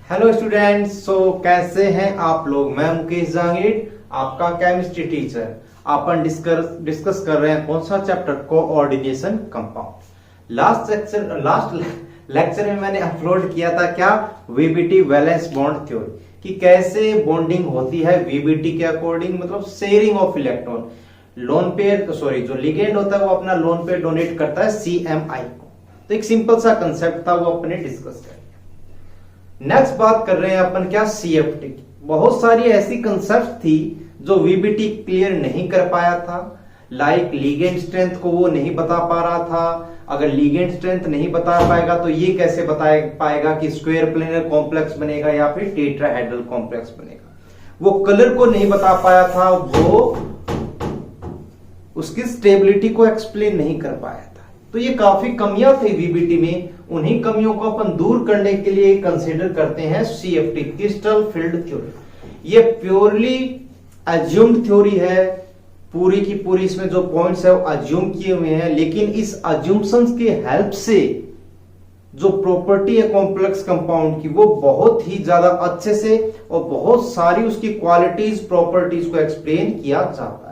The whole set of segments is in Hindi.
हेलो स्टूडेंट्स, कैसे हैं आप लोग। मैं मुकेश जहांगीर, आपका केमिस्ट्री टीचर। अपन डिस्कस कर रहे हैं कौन सा chapter, coordination compound. Last lecture में मैंने अपलोड किया था क्या, वीबीटी वैलेंस बॉन्ड थ्योरी, कि कैसे बॉन्डिंग होती है वीबीटी के अकॉर्डिंग, मतलब sharing of electron. Lone pair जो लिगेंड होता है वो अपना लोन पेयर डोनेट करता है सीएमआई को। तो एक सिंपल सा कंसेप्ट था, वो अपने डिस्कस कर। नेक्स्ट बात कर रहे हैं अपन क्या, सीएफटी की। बहुत सारी ऐसी कंसेप्ट थी जो वीबीटी क्लियर नहीं कर पाया था। लाइक लीगेंड स्ट्रेंथ को वो नहीं बता पा रहा था। अगर लीगेंड स्ट्रेंथ नहीं बता पाएगा तो ये कैसे बता पाएगा कि स्क्वायर प्लेनर कॉम्प्लेक्स बनेगा या फिर टेट्राहेड्रल कॉम्प्लेक्स बनेगा। वो कलर को नहीं बता पाया था, वो उसकी स्टेबिलिटी को एक्सप्लेन नहीं कर पाया था। तो ये काफी कमियां थी वीबीटी में। उन्हीं कमियों को अपन दूर करने के लिए कंसीडर करते हैं सीएफटी, क्रिस्टल फील्ड थ्योरी। ये प्योरली अज्यूम्ड थ्योरी है, पूरी की पूरी इसमें जो पॉइंट्स है वो अज्यूम किए हुए हैं। लेकिन इस अज्यूम्शंस के हेल्प से जो प्रॉपर्टी है कॉम्प्लेक्स कंपाउंड की, वो बहुत ही ज्यादा अच्छे से और बहुत सारी उसकी क्वालिटीज प्रॉपर्टीज को एक्सप्लेन किया जाता है।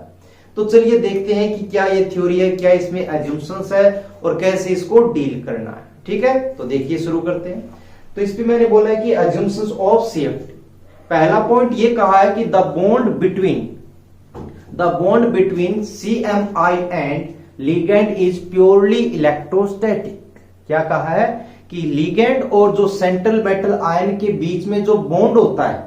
तो चलिए देखते हैं कि क्या ये थ्योरी है, क्या इसमें एज्यूम्शंस है और कैसे इसको डील करना है। ठीक है, तो देखिए शुरू करते हैं। तो इस पे मैंने बोला है कि एज्यूम्शंस ऑफ सीएफटी। पहला पॉइंट ये कहा है कि the bond between CMI and ligand is purely electrostatic. क्या कहा है कि लिगेंड और जो सेंट्रल मेटल आयन के बीच में जो बॉन्ड होता है,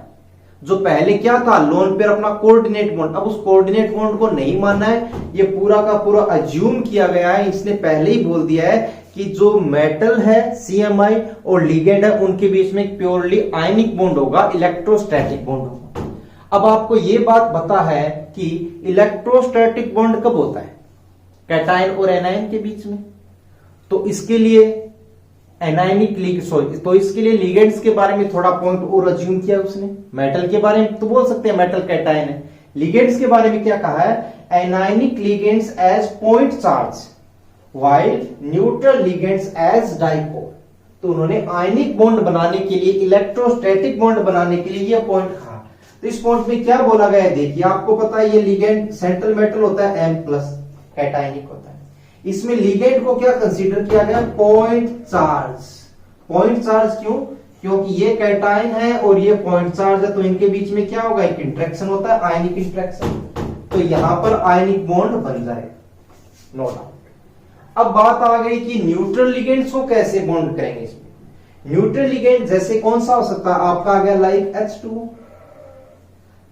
जो पहले क्या था लोन पेयर अपना कोऑर्डिनेट बॉन्ड, अब उस कोऑर्डिनेट बॉन्ड को नहीं मानना है। ये पूरा का पूरा अज्यूम किया गया है। इसने पहले ही बोल दिया है कि जो मेटल है सीएमआई और लिगेंड है उनके बीच में प्योरली आयनिक बॉन्ड होगा, इलेक्ट्रोस्टैटिक बॉन्ड होगा। अब आपको ये बात पता है कि इलेक्ट्रोस्टैटिक बॉन्ड कब होता है, कैटायन और एनायन के बीच में। तो इसके लिए तो इसके लिए लिगेंड्स के बारे में थोड़ा पॉइंट और अज्यूम किया उसने। मेटल के बारे में तो बोल सकते हैं मेटल कैटायन है। लिगेंड्स के बारे में क्या कहा है, anionic ligands as point charge while neutral ligands as dipole. तो उन्होंने आयनिक बॉन्ड बनाने के लिए, इलेक्ट्रोस्टैटिक बॉन्ड बनाने के लिए ये पॉइंट कहा। तो इस पॉइंट में क्या बोला गया है, देखिए आपको पता है ये लिगेंड सेंट्रल मेटल होता है M+, कैटायनिक होता है। इसमें लिगेंड को क्या कंसीडर किया गया, पॉइंट चार्ज। पॉइंट चार्ज क्यों, क्योंकि ये कैटायन है और ये पॉइंट चार्ज है, तो इनके बीच में क्या होगा, एक इंटरेक्शन होता है, आयनिक इंटरेक्शन। तो यहां पर आयनिक बॉन्ड बन जाएगा, नो डाउट। अब बात आ गई कि न्यूट्रल लिगेंड्स को कैसे बॉन्ड करेंगे। इसमें न्यूट्रल लिगेंड जैसे कौन सा हो सकता है, आपका आ गया लाइक H2।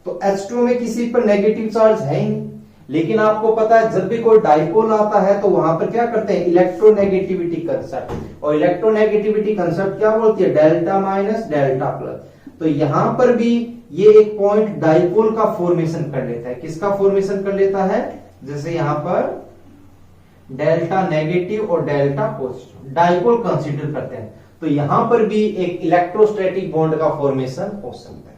तो H2 में किसी पर नेगेटिव चार्ज है ही नहीं। लेकिन आपको पता है जब भी कोई डाइपोल आता है तो वहां पर क्या करते हैं, इलेक्ट्रोनेगेटिविटी कंसेप्ट। और इलेक्ट्रोनेगेटिविटी कंसेप्ट क्या बोलती है, डेल्टा माइनस डेल्टा प्लस। तो यहां पर भी ये एक पॉइंट डाइपोल का फॉर्मेशन कर लेता है। किसका फॉर्मेशन कर लेता है, जैसे यहां पर डेल्टा नेगेटिव और डेल्टा पॉजिटिव डाइपोल कंसीडर करते हैं। तो यहां पर भी एक इलेक्ट्रोस्टैटिक बॉन्ड का फॉर्मेशन हो सकता है।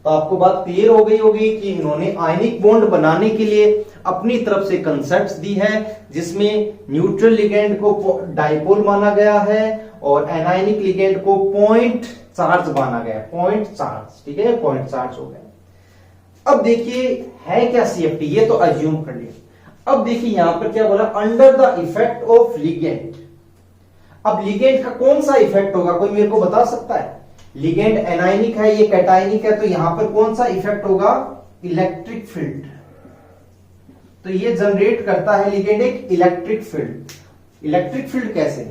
तो आपको बात क्लियर हो गई होगी कि इन्होंने आयनिक बॉन्ड बनाने के लिए अपनी तरफ से कंसेप्ट्स दी है, जिसमें न्यूट्रल लिगेंड को डाइपोल माना गया है और एनायनिक लिगेंड को पॉइंट चार्ज माना गया है, पॉइंट चार्ज। ठीक है, पॉइंट चार्ज हो गया। अब देखिए है क्या सीएफटी, ये तो अज्यूम कर लिया। अब देखिए यहां पर क्या बोला, under the effect of ligand. अब लिगेंड का कौन सा इफेक्ट होगा, कोई मेरे को बता सकता है। लिगेंड एनायनिक है, ये कैटायनिक है, तो यहां पर कौन सा इफेक्ट होगा, इलेक्ट्रिक फील्ड। तो ये जनरेट करता है लिगेंड एक इलेक्ट्रिक फील्ड। इलेक्ट्रिक फील्ड कैसे,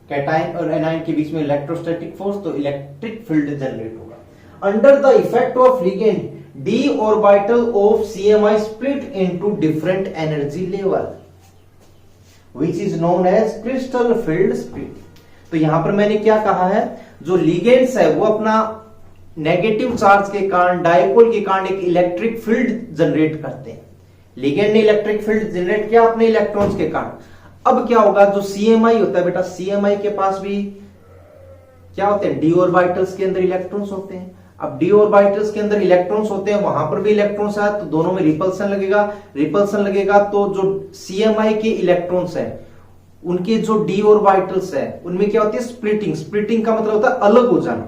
कैटायन और एनायन के बीच में इलेक्ट्रोस्टैटिक फोर्स, तो इलेक्ट्रिक फील्ड जनरेट होगा। Under the effect of ligand d orbital of CMI split into different energy level which is known as crystal field split। तो यहां पर मैंने क्या कहा है, जो लिगेंड्स है वो अपना नेगेटिव चार्ज के कारण, डाइपोल के कारण एक इलेक्ट्रिक फील्ड जनरेट करते हैं। लिगेंड ने इलेक्ट्रिक फील्ड जनरेट किया अपने इलेक्ट्रॉन्स के कारण। अब क्या होगा, जो सीएमआई होता है बेटा, सीएमआई के पास भी क्या होते हैं, डी ऑर्बिटल्स के अंदर इलेक्ट्रॉन्स होते हैं। अब डी ऑर्बिटल्स के अंदर इलेक्ट्रॉन्स होते हैं, वहां पर भी इलेक्ट्रॉन्स है, तो दोनों में रिपल्सन लगेगा। तो जो सीएमआई के इलेक्ट्रॉन्स है उनके जो डी ऑर्बिटल्स है उनमें क्या होती है, स्प्लिटिंग का मतलब होता है अलग हो जाना।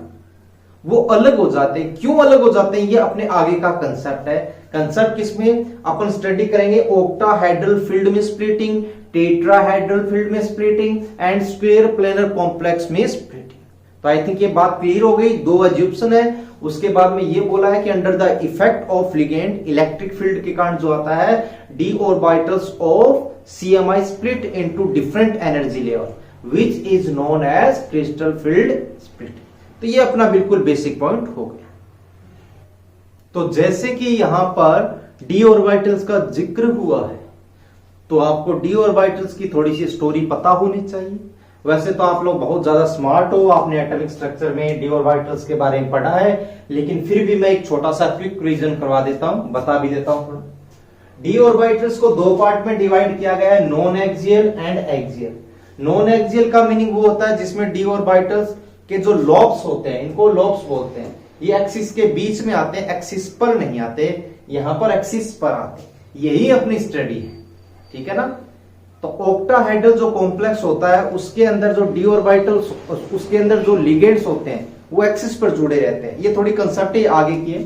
वो अलग हो जाते हैं। क्यों अलग हो जाते हैं, ये अपने आगे का कंसेप्ट है। कंसेप्ट किसमें अपन स्टडी करेंगे, ऑक्टाहेड्रल फील्ड में स्प्लिटिंग, टेट्राहेड्रल फील्ड में splitting and square planar complex में स्प्लिटिंग। तो आई थिंक ये बात क्लियर हो गई। दो अज्यूप्शन है, उसके बाद में ये बोला है कि under the effect of ligand electric field के कारण जो आता है d orbitals of CMI split into different energy level which is known as crystal field split. तो ये अपना बिल्कुल बेसिक पॉइंट हो गया। तो जैसे कि यहां पर डी ऑर्बिटल्स का जिक्र हुआ है, तो आपको डी ऑर्बिटल्स की थोड़ी सी स्टोरी पता होनी चाहिए। वैसे तो आप लोग बहुत ज्यादा स्मार्ट हो, आपने एटॉमिक स्ट्रक्चर में डी ऑर्बिटल्स के बारे में पढ़ा है, लेकिन फिर भी मैं एक छोटा सा क्विक रिवीजन करवा देता हूं, बता भी देता हूं थोड़ा। डी ऑर्बिटल्स को दो पार्ट में डिवाइड किया गया है, non axial and axial. Non axial का मीनिंग वो होता है जिसमें डी ऑर्बिटल्स के जो लॉब्स होते हैं, इनको लॉब्स बोलते हैं, ये एक्सिस के बीच में आते हैं, एक्सिस पर नहीं आते, यहां पर एक्सिस पर आते हैं। यही अपनी स्टडी है, ठीक है ना। तो ऑक्टाहेड्रल जो कॉम्प्लेक्स होता है उसके अंदर जो डी ऑर्बिटल्स, उसके अंदर जो लिगेंड्स होते हैं वो एक्सिस पर जुड़े रहते हैं। ये थोड़ी कंसेप्ट है आगे की है।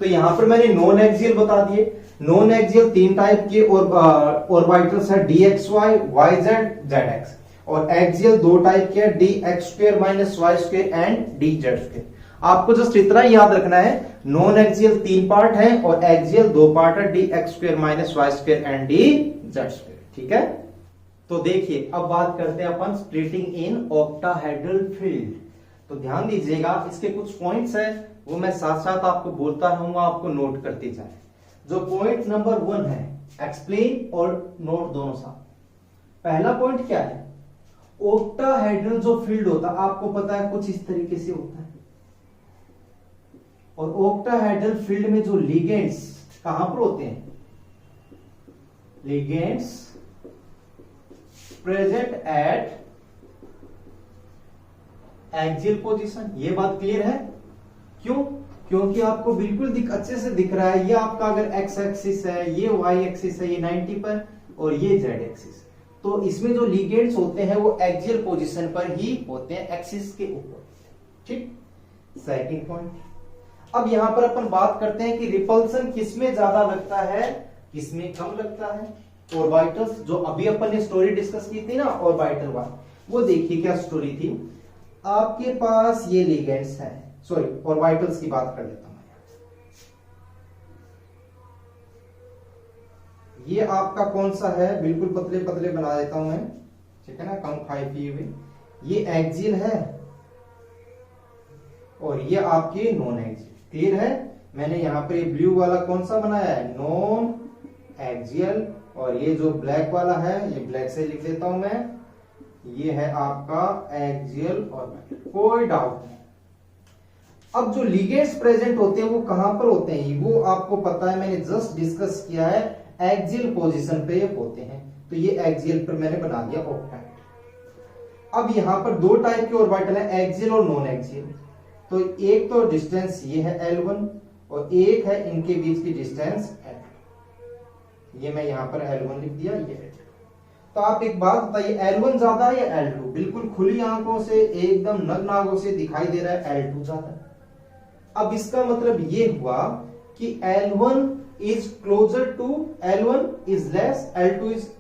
तो यहां पर मैंने नॉन एक्सियल बता दिए। नॉन एक्सियल तीन टाइप के ऑर्बिटल्स है, dxy, yz, zx। और एक्सियल दो टाइप के, dx² minus y² and dz²। आपको जस्ट इतना याद रखना है, नॉन एक्सियल तीन पार्ट है और एक्सियल दो पार्ट है, dx² minus y² and dz²। ठीक है। तो देखिए अब बात करते हैं अपन स्प्लिटिंग इन ऑक्टाहेड्रल फील्ड। तो ध्यान दीजिएगा, इसके कुछ पॉइंट्स है वो मैं साथ साथ आपको बोलता रहूंगा, आपको नोट करते जाए। जो पॉइंट नंबर 1 है, एक्सप्लेन और नोट दोनों साथ। पहला पॉइंट क्या है, ऑक्टाहेड्रल जो फील्ड होता है आपको पता है कुछ इस तरीके से होता है, और ऑक्टाहेड्रल फील्ड में जो लिगेंड्स कहां पर होते हैं, ligands present at axial position. ये बात क्लियर है। क्यों, क्योंकि आपको बिल्कुल अच्छे से दिख रहा है, ये आपका अगर एक्स एक्सिस है, ये वाई एक्सिस है, ये 90 पर और ये जेड एक्सिस। तो इसमें जो लिगेंड्स होते हैं वो एक्सियल पोजीशन पर ही होते हैं, एक्सिस के ऊपर। ठीक। सेकंड पॉइंट, अब यहां पर अपन बात करते हैं कि रिपल्सन किसमें ज्यादा लगता है, किसमें कम लगता है। ऑर्बिटल्स, जो अभी अपन ने स्टोरी डिस्कस की थी ना ऑर्बिटल वाली, वो देखिए क्या स्टोरी थी। आपके पास ये लिगेंड्स हैं, सॉरी ऑर्बिटल्स की बात कर लेता हूं। ये आपका कौन सा है, बिल्कुल पतले पतले बना देता हूं मैं, ठीक है ना, कम खाए पिए हुए। ये एक्सियल है और ये आपके नॉन एक्सियल। क्लियर है। मैंने यहां पर ये ब्लू वाला कौन सा बनाया है, नॉन एक्सियल, और ये जो ब्लैक वाला है ये ब्लैक से लिख देता हूं मैं, ये है आपका एक्सियल ऑर्बिटल। कोई डाउट नहीं। अब जो लिगेंड्स प्रेजेंट होते हैं वो कहां पर होते हैं, वो आपको पता है, मैंने जस्ट डिस्कस किया है, एक्सियल पोजीशन पे होते हैं। तो ये एक्सियल पर मैंने बना दिया ऑक्टाहेड्रल। अब यहां पर दो टाइप के ऑर्बिटल है, एक्सियल और नॉन एक्सियल। तो एक तो डिस्टेंस ये है L1 और एक है इनके बीच की डिस्टेंस L2। ये मैं यहां पर L1 लिख दिया, ये L2। तो आप एक बात बताइए, L1 ज्यादा है या L2? बिल्कुल खुली आंखों से, एकदम नग्न आंखों से दिखाई दे रहा है L2 ज्यादा है। अब इसका मतलब ये हुआ कि L1 is closer to, L1 is less, L2 is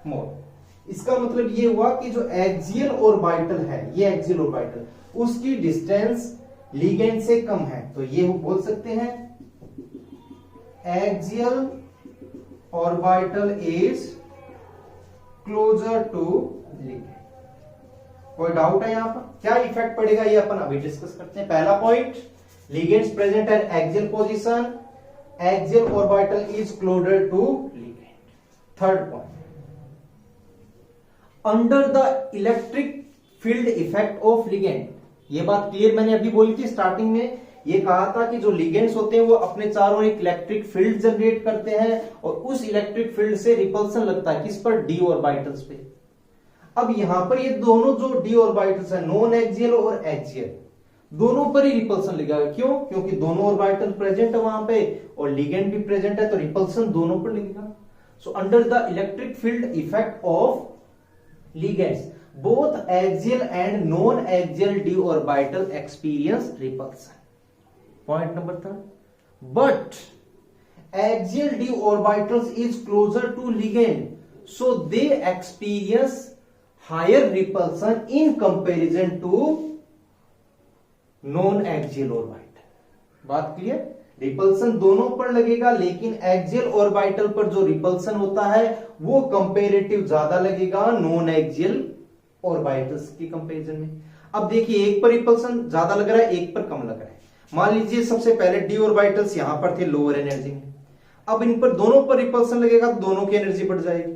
more. इसका मतलब ये हुआ कि जो एक्सियल ऑर्बिटल है, ये एक्सियल ऑर्बिटल, उसकी डिस्टेंस लिगेंड से कम है। तो ये बोल सकते हैं axial orbital is closer to ligand. कोई डाउट है यहां पर, क्या इफेक्ट पड़ेगा ये अपन अभी डिस्कस करते हैं। पहला point, ligands present at axial position, axial orbital is closer to ligand. Third point, under the electric field effect of ligand. ये बात क्लियर मैंने अभी बोली थी स्टार्टिंग में, ये कहा था कि जो लिगेंड्स होते हैं वो अपने चारों एक इलेक्ट्रिक फील्ड जनरेट करते हैं और उस इलेक्ट्रिक फील्ड से रिपल्सन लगता है किस पर, डी ऑर्बिटल्स पे। अब यहां पर ये दोनों जो डी ऑर्बिटल्स है, नॉन एक्सियल और एक्सियल, दोनों पर ही रिपल्सन लगेगा। क्यों, क्योंकि दोनों ऑर्बिटल प्रेजेंट है वहां पे और लिगेंड भी प्रेजेंट है, तो रिपल्सन दोनों पर लगेगा। So under the electric field effect of ligands both axial and non-axial d orbital experience repulsion। Point number third, but axial d orbitals is closer to ligand, so they experience higher repulsion in comparison to non axial orbital. बात क्लियर? रिपल्सन दोनों पर लगेगा, लेकिन एक्सियल ऑर्बिटल पर जो रिपल्सन होता है वो कंपेरेटिव ज्यादा लगेगा नॉन एक्सियल ऑर्बिटल्स के कंपैरिजन में। अब देखिए, एक पर रिपल्सन ज्यादा लग रहा है, एक पर कम लग रहा है। मान लीजिए सबसे पहले डी ऑर्बिटल्स यहां पर थे लोअर एनर्जी में, अब इन पर दोनों पर रिपल्सन लगेगा तो दोनों की एनर्जी बढ़ जाएगी,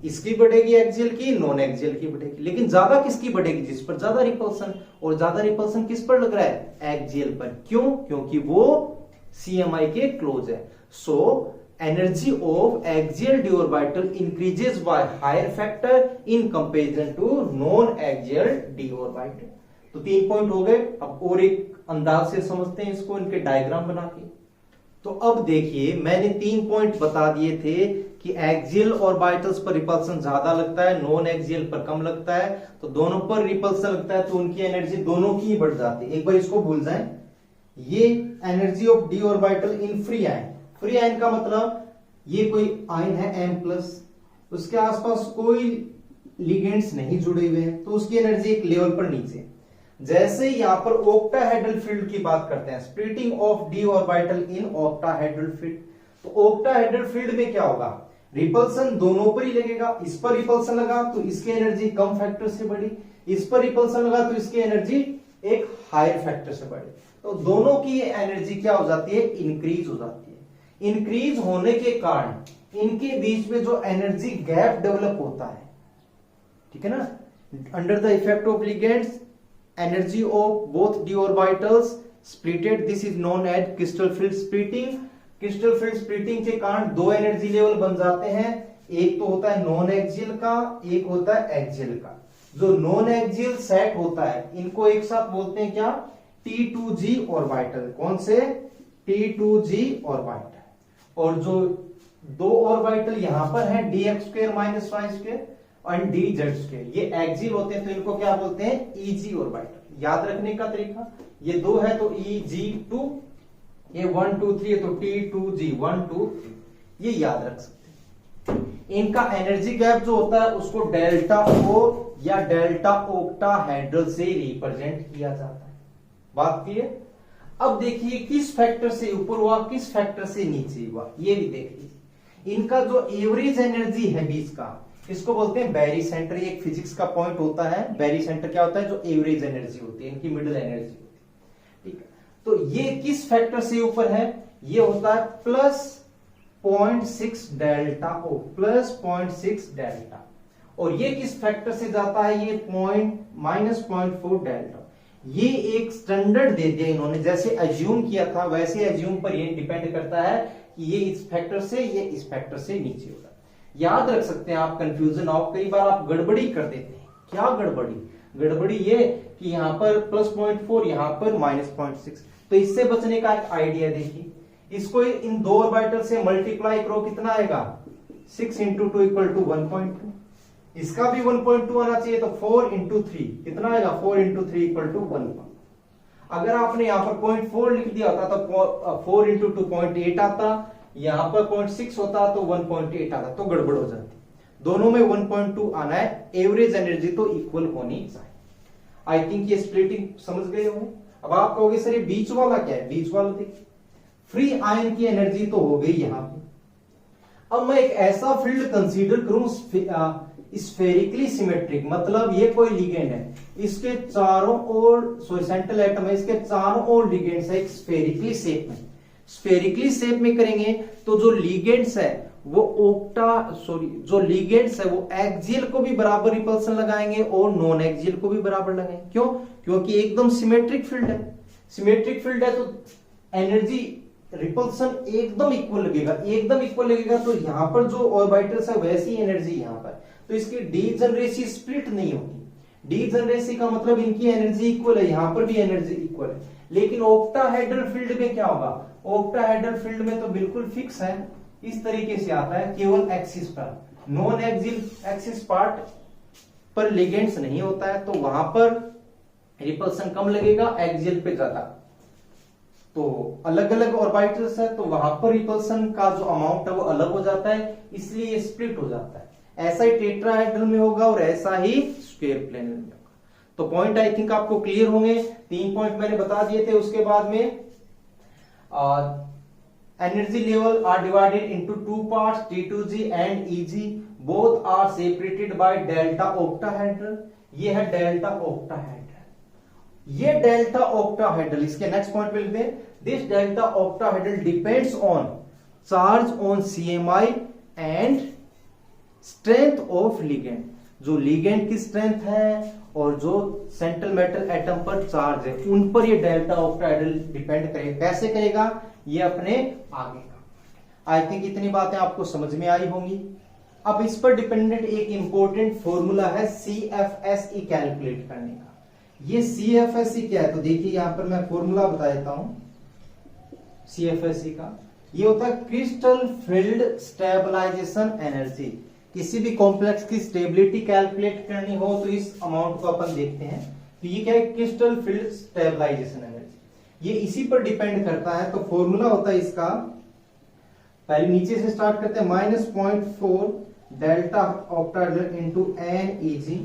इसकी बढ़ेगी एक्सियल की, नॉन एक्सियल की बढ़ेगी, लेकिन ज्यादा किसकी बढ़ेगी? जिस पर ज्यादा रिपल्सन, और ज्यादा रिपल्सन किस पर लग रहा है? एक्सियल पर। क्यों? क्योंकि वो CMI के क्लोज है। So energy of axial d orbital increases by higher factor in comparison to non axial d orbital। तो 3 पॉइंट हो गए। अब और एक अंदाज से समझते हैं इसको, इनके डायग्राम बना के। तो अब देखिए, मैंने 3 पॉइंट बता दिए थे कि एक्सियल ऑर्बिटल्स पर रिपल्सन ज्यादा लगता है, नॉन एक्सियल पर कम लगता है। तो दोनों पर रिपल्सन लगता है तो उनकी एनर्जी दोनों की ही बढ़ जाती है। एक बार इसको भूल जाएं, ये energy of D orbital in free ion. Free ion का मतलब ये कोई आयन है M+, उसके आसपास कोई लिगेंड्स नहीं जुड़े हुए हैं, तो उसकी एनर्जी एक लेवल पर नीचे। जैसे यहां पर ऑक्टाहेड्रल फील्ड की बात करते हैं, splitting of D orbital in octahedral field, तो ऑक्टाहेड्रल फील्ड में क्या होगा? रिपल्सन दोनों पर ही लगेगा। इस पर रिपल्सन लगा तो इसकी एनर्जी कम फैक्टर से बढ़ी, इस पर रिपल्सन लगा तो इसकी एनर्जी एक हायर फैक्टर से बढ़ी। तो दोनों की एनर्जी क्या हो जाती है? इंक्रीज हो जाती है। इंक्रीज होने के कारण इनके बीच में जो एनर्जी गैप डेवलप होता है, ठीक है ना, under the effect of ligands energy of both d orbitals splitted, this is known as crystal field splitting. Crystal field splitting के कारण दो एनर्जी लेवल बन जाते हैं, एक तो होता है नॉन एक्सियल का, एक होता है एक्सियल का। जो नॉन एक्सियल सेट होता है इनको एक साथ बोलते हैं क्या? T2G orbital. कौन से? T2G orbital. और जो दो ऑर्बिटल यहां पर है dx² - y² और dz², ये एक्सियल होते हैं तो इनको क्या बोलते हैं? EG orbital. याद रखने का तरीका, ये दो है तो EG2, ये 1 2 3 है तो T2G 1 2 3, ये याद रख सकते हैं। इनका एनर्जी गैप जो होता है उसको डेल्टा O या डेल्टा ऑक्टाहेड्रल से रिप्रेजेंट किया जाता है। बात क्लियर? अब देखिए किस फैक्टर से ऊपर हुआ, किस फैक्टर से नीचे हुआ, ये भी देख लीजिए। इनका जो एवरेज एनर्जी है बीच का, इसको बोलते हैं बैरी सेंटर। एक फिजिक्स का पॉइंट होता है बैरी सेंटर। क्या होता है? जो एवरेज एनर्जी होती है, इनकी मिडिल एनर्जी होती है, ठीक है। तो ये किस फैक्टर से ऊपर है? ये होता है +0.6 डेल्टा O, +0.6 डेल्टा। और ये किस फैक्टर से जाता है? ये -0.4 डेल्टा। ये एक स्टैंडर्ड दे दिया इन्होंने, जैसे अज्यूम किया था वैसे अज्यूम पर ये डिपेंड करता है कि ये इस फैक्टर से, ये इस फैक्टर से नीचे होगा। याद रख सकते हैं आप, कंफ्यूजन आओ, कई बार आप गड़बड़ी कर देते हैं। क्या गड़बड़ी? गड़बड़ी ये कि यहां पर +0.4, यहां पर -0.6। तो इससे बचने का एक आइडिया देखिए, इसको इन दो ऑर्बिटल से मल्टीप्लाई करो, कितना आएगा? 6 × 2 = 1.2। इसका भी 1.2 आना चाहिए, तो 4 × 3 कितना आएगा? 4 × 3 = 1। अगर आपने यहां पर 0.4 लिख दिया होता तो 4 × 2 0.8 आता, यहां पर 0.6 होता तो 1.8 आता, तो गड़बड़ हो जाती। दोनों में 1.2 आना है, एवरेज एनर्जी तो इक्वल होनी चाहिए। आई थिंक ये स्प्लिटिंग समझ गए होंगे। अब आप कहोगे सर ये बीच वाला क्या है? बीच वाला देखिए, फ्री आयन की एनर्जी तो हो गई यहां पे। अब मैं एक ऐसा फील्ड कंसीडर करूं स्फेरिकली सिमेट्रिक, मतलब ये कोई लिगेंड है, इसके चारों ओर सेंट्रल एटम है, इसके चारों ओर लिगेंड्स है, एक स्फेरिकली शेप में करेंगे तो जो लिगेंड्स है वो जो लिगेंड्स है वो एक्सियल को भी बराबर रिपल्सन लगाएंगे और नॉन एक्सियल को भी बराबर लगाएंगे। क्यों? क्योंकि एकदम सिमेट्रिक फील्ड है। सिमेट्रिक फील्ड है तो एनर्जी रिपल्सन एकदम इक्वल लगेगा, एकदम इक्वल लगेगा। तो यहां पर जो ऑर्बिटल्स है वैसी एनर्जी यहां पर, तो इसकी डीजनरेसी स्प्लिट नहीं होगी। डीजनरेसी का मतलब इनकी एनर्जी इक्वल है, यहां पर भी एनर्जी इक्वल है। लेकिन ऑक्टाहेड्रल फील्ड में क्या होगा? ऑक्टाहेड्रल फील्ड में तो बिल्कुल फिक्स है, इस तरीके से आता है, केवल एक्सिस पर, नॉन एक्सियल एक्सिस पार्ट पर लिगेंड्स नहीं होता है, तो वहां पर रिपल्सन कम लगेगा, एक्सियल पे ज्यादा। तो अलग अलग ऑर्बिटल्स है तो वहां पर रिपल्सन का जो अमाउंट है वो अलग हो जाता है, इसलिए ये स्प्लिट हो जाता है। ऐसा ही टेट्राहेड्रल में होगा और ऐसा ही स्क्वायर प्लेन में होगा। तो पॉइंट आई थिंक आपको क्लियर होंगे। 3 पॉइंट मैंने बता दिए थे। उसके बाद में energy level are divided into 2 parts, T2G and EG. Both are separated by delta octahedral. ये है डेल्टा ऑक्टाहेड्रल। ये डेल्टा ऑक्टाहेड्रल, इसके नेक्स्ट पॉइंट पे लिखते हैं, this delta octahedral depends on charge on CMI and strength of ligand. जो लिगेंड की स्ट्रेंथ है और जो सेंट्रल मेटल एटम पर चार्ज है, उन पर ये डेल्टा ऑक्टाहेड्रल डिपेंड करेगा। कैसे करेगा ये अपने आगे का। आई थिंक इतनी बातें आपको समझ में आई होंगी। अब इस पर डिपेंडेंट एक इंपॉर्टेंट फॉर्मूला है CFSE कैलकुलेट करने का। ये CFSE क्या है तो देखिए यहां पर मैं फॉर्मूला बता देता हूं CFSE का। ये होता है क्रिस्टल फील्ड स्टेबलाइजेशन एनर्जी। किसी भी कॉम्प्लेक्स की स्टेबिलिटी कैलकुलेट करनी हो तो इस अमाउंट को अपन देखते हैं। तो ये क्या है, क्रिस्टल फील्ड स्टेबलाइजेशन एनर्जी। ये इसी पर डिपेंड करता है। तो फॉर्मूला होता है इसका, पहले नीचे से स्टार्ट करते हैं, -0.4 delta octahedral into NEG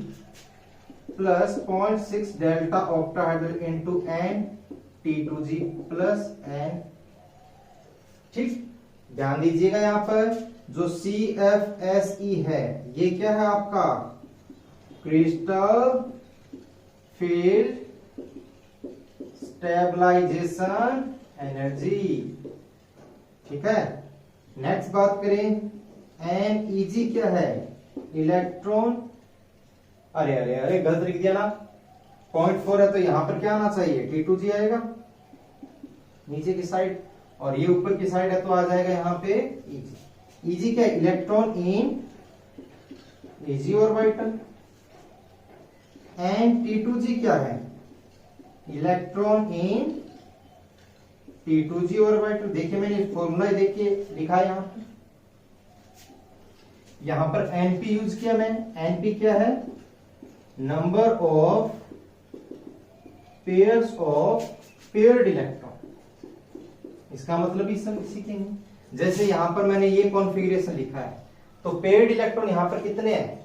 plus 0.6 delta octahedral into N-T2G plus N। ठीक, ध्यान दीजिएगा यहां पर जो CFSE है ये क्या है आपका, क्रिस्टल फील्ड स्टेबलाइजेशन एनर्जी। ठीक है, नेक्स्ट बात करें, NEG क्या है, इलेक्ट्रॉन, अरे अरे अरे गलत लिख दिया ना, 0.4 है तो यहां पर क्या आना चाहिए, T2G आएगा नीचे की साइड, और ये ऊपर की साइड है तो आ जाएगा यहां पे EG। EG क्या है, electron in EG orbital. And T2G क्या है, इलेक्ट्रॉन इन T2G ऑर्बिटल। देखिए मैंने फॉर्मूला देखिए लिखा है यहां पर NP यूज किया मैंने। NP क्या है, number of pairs of paired electron. इसका मतलब इस सब सीखेंगे। जैसे यहां पर मैंने ये कॉन्फ़िगरेशन लिखा है तो पेयर्ड इलेक्ट्रॉन यहां पर कितने हैं,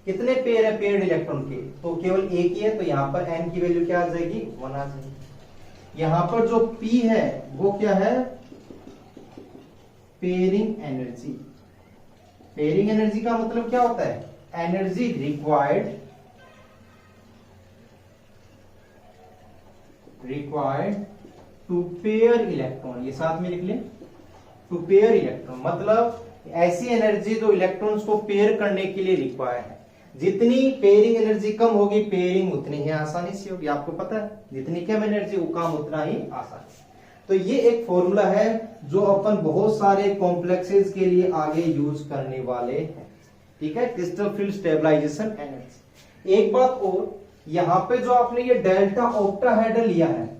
कितने पेयर है पेयर्ड इलेक्ट्रॉन के, तो केवल एक ही है, तो यहां पर n की वैल्यू क्या आ जाएगी, 1 आ जाएगी। यहां पर जो P है वो क्या है, पेयरिंग एनर्जी। पेयरिंग एनर्जी का मतलब क्या होता है, energy required to pair electron. ये साथ में लिख लें, टू पेयर इलेक्ट्रॉन मतलब ऐसी एनर्जी जो इलेक्ट्रॉन्स को पेयर करने के लिए रिक्वायर्ड है। जितनी पेयरिंग एनर्जी कम होगी, पेयरिंग उतनी ही आसानी से होगी। आपको पता है जितनी कम एनर्जी वो काम उतना ही आसान। तो ये एक फॉर्मूला है जो अपन बहुत सारे कॉम्प्लेक्सेस के लिए आगे यूज करने वाले हैं। ठीक है, क्रिस्टल फील्ड स्टेबलाइजेशन एनर्जी। एक बात और, यहां पे जो आपने ये डेल्टा ऑक्टाहेड्रल लिया है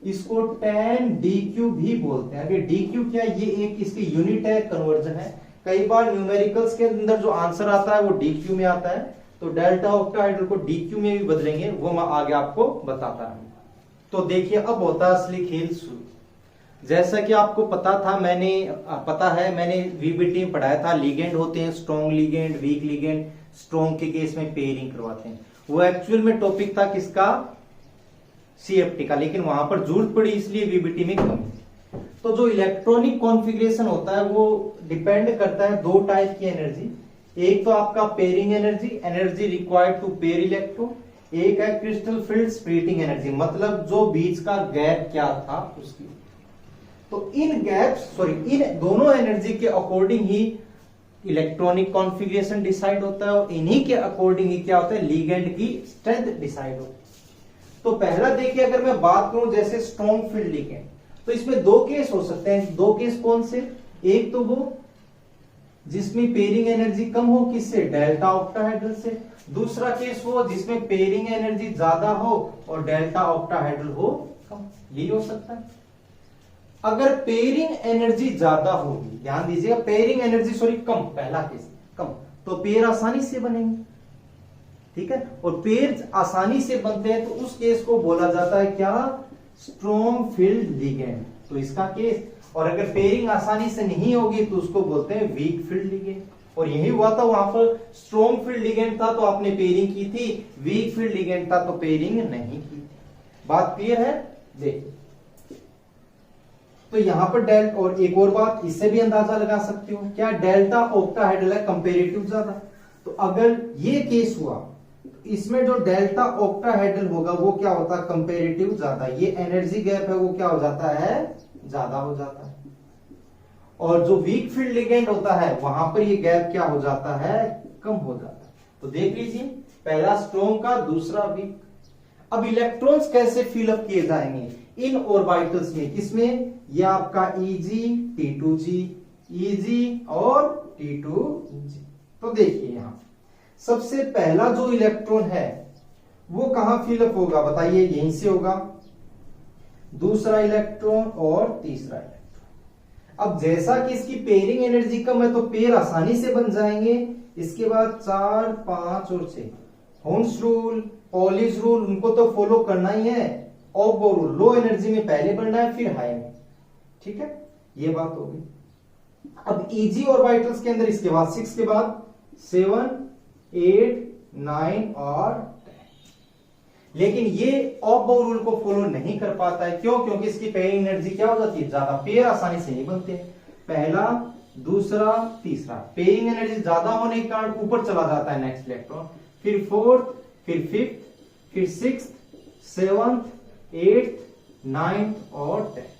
इसको tan dq भी बोलते हैं। अभी dq क्या है, ये एक इसकी यूनिट है, कन्वर्जन है। कई बार न्यूमेरिकल्स के अंदर जो आंसर आता है वो dq में आता है, तो डेल्टा ऑक्टाहेड्रल को dq में भी बदलेंगे, वो मैं आगे आपको बताता रहूंगा। तो देखिए अब होता है असली खेल शुरू। जैसा कि आपको पता है मैंने VBT में पढ़ाया था, लिगेंड होते हैं, strong ligand, week ligand. Strong के केस में पेयरिंग करवाते हैं। वो एक्चुअल में टॉपिक था किसका, CFT का, लेकिन वहां पर जरूरत पड़ी इसलिए VBT में कम। तो जो इलेक्ट्रॉनिक कॉन्फ़िगरेशन होता है वो डिपेंड करता है 2 टाइप की एनर्जी। एक तो आपका pairing energy required to pair electron. एक है क्रिस्टल फील्ड स्प्लिटिंग एनर्जी, मतलब जो बीच का गैप क्या था उसकी। तो इन दोनों एनर्जी के अकॉर्डिंग ही इलेक्ट्रॉनिक कॉन्फ़िगरेशन डिसाइड होता है, और इन्हीं के अकॉर्डिंग ही क्या होता है, लिगेंड की स्ट्रेंथ डिसाइड होती है। तो पहला देखिए, अगर मैं बात करूं जैसे स्ट्रॉन्ग फील्ड लिगेंड, तो इसमें 2 केस हो सकते हैं। 2 केस कौन से, एक तो वो जिसमें पेयरिंग एनर्जी कम हो, किससे, डेल्टा ऑक्टाहेड्रल से। दूसरा केस वो जिसमें पेयरिंग एनर्जी ज्यादा हो और डेल्टा ऑक्टाहेड्रल हो कम, यही हो सकता है। अगर पेयरिंग एनर्जी ज्यादा होगी, ध्यान दीजिएगा, पेयरिंग एनर्जी कम, पहला केस कम, तो पेयर आसानी से बनेंगे। ठीक है, और पेयर आसानी से बनते हैं तो उस केस को बोला जाता है क्या, स्ट्रॉन्ग फील्ड लिगेंड। तो इसका केस। और अगर पेयरिंग आसानी से नहीं होगी तो उसको बोलते हैं वीक फील्ड लिगेंड। और यही हुआ था, वहां पर स्ट्रॉन्ग फील्ड लिगेंड था तो आपने पेयरिंग की थी, वीक फील्ड लिगेंड था तो पेयरिंग नहीं की थी। बात क्लियर है? देखिए तो यहां पर डेल्टा, और एक और बात इससे भी अंदाजा लगा सकते हो, क्या डेल्टा ऑक्टाहेड्रल है कंपेरेटिव ज्यादा। तो अगर ये केस हुआ तो इसमें जो डेल्टा ऑक्टाहेड्रल होगा वो क्या होता है, कंपेरेटिव ज्यादा। ये एनर्जी गैप है वो क्या हो जाता है, ज्यादा हो जाता है। और जो वीक फील्ड लिगेंड होता है वहां पर ये गैप क्या हो जाता है, कम हो जाता है। तो देख लीजिए, पहला स्ट्रॉन्ग का, दूसरा वीक। अब इलेक्ट्रॉन्स कैसे फिलअप किए जाएंगे इन ऑर्बिटल्स में, किसमें, ये आपका Eg T2g, Eg और T2g। तो देखिए यहां सबसे पहला जो इलेक्ट्रॉन है वो कहां फिलअप होगा, बताइए, यहीं से होगा, दूसरा इलेक्ट्रॉन और तीसरा इलेक्ट्रॉन। अब जैसा कि इसकी पेयरिंग एनर्जी कम है तो पेयर आसानी से बन जाएंगे। इसके बाद 4, 5 और 6, होन्स रूल, पॉलिश रूल, उनको तो फॉलो करना ही है। ऑफ रूल, लो एनर्जी में पहले बनना है फिर हाई में, ठीक है, ये बात होगी। अब इजी ऑर्बिटल्स के अंदर इसके बाद 6 के बाद 7, 8, 9 और 10। लेकिन ये ऑफ बाउल रूल को फॉलो नहीं कर पाता है, क्यों, क्योंकि इसकी पेयरिंग एनर्जी क्या हो जाती है, ज्यादा। पेयर आसानी से नहीं बनते, पहला, दूसरा, तीसरा, पेयरिंग एनर्जी ज्यादा होने के कारण ऊपर चला जाता है नेक्स्ट इलेक्ट्रॉन, फिर 4th, फिर 5th, फिर 6th, 7th, 8th, 9th और 10th।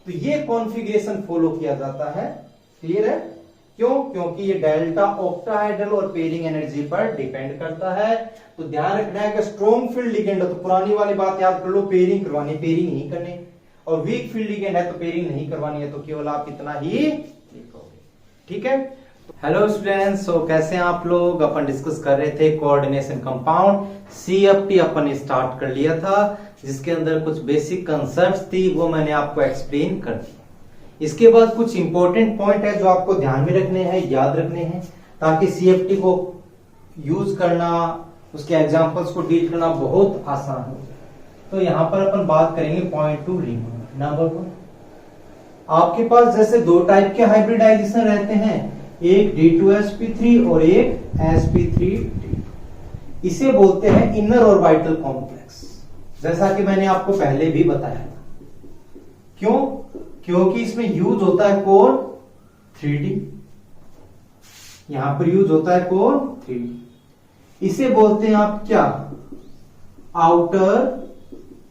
तो ये कॉन्फ़िगरेशन फॉलो किया जाता है। क्लियर है? क्यों? क्योंकि ये डेल्टा ऑक्टाहेड्रल और पेयरिंग एनर्जी पर डिपेंड करता है। तो ध्यान रखना है कि स्ट्रॉन्ग फील्ड लिगेंड है तो पुरानी वाली बात याद कर लो, पेयरिंग करवानी, पेयरिंग नहीं करनी। और वीक फील्ड लिगेंड है तो पेयरिंग नहीं करवानी है, तो केवल आप इतना ही लिखोगे। ठीक है? हेलो स्टूडेंट्स, सो कैसे हैं आप लोग। अपन डिस्कस कर रहे थे कोऑर्डिनेशन कंपाउंड, CFT अपन स्टार्ट कर लिया था, जिसके अंदर कुछ बेसिक कंसेप्ट्स थी वो मैंने आपको एक्सप्लेन कर दी। इसके बाद कुछ इंपॉर्टेंट पॉइंट है जो आपको ध्यान में रखने हैं, याद रखने हैं, ताकि CFT को यूज करना, उसके एग्जांपल्स को डील करना बहुत आसान हो जाए। तो यहां पर अपन बात करेंगे पॉइंट 2 रिमूव। नंबर 1, आपके पास जैसे दो टाइप के हाइब्रिडाइजेशन रहते हैं, एक D2sp3 और एक sp3D2। इसे बोलते हैं इनर ऑर्बिटल कॉम्प्लेक्स, जैसा कि मैंने आपको पहले भी बताया था। क्यों? क्योंकि इसमें यूज होता है कौन, 3D। यहां पर यूज होता है कौन, 3D। इसे बोलते हैं आप क्या, आउटर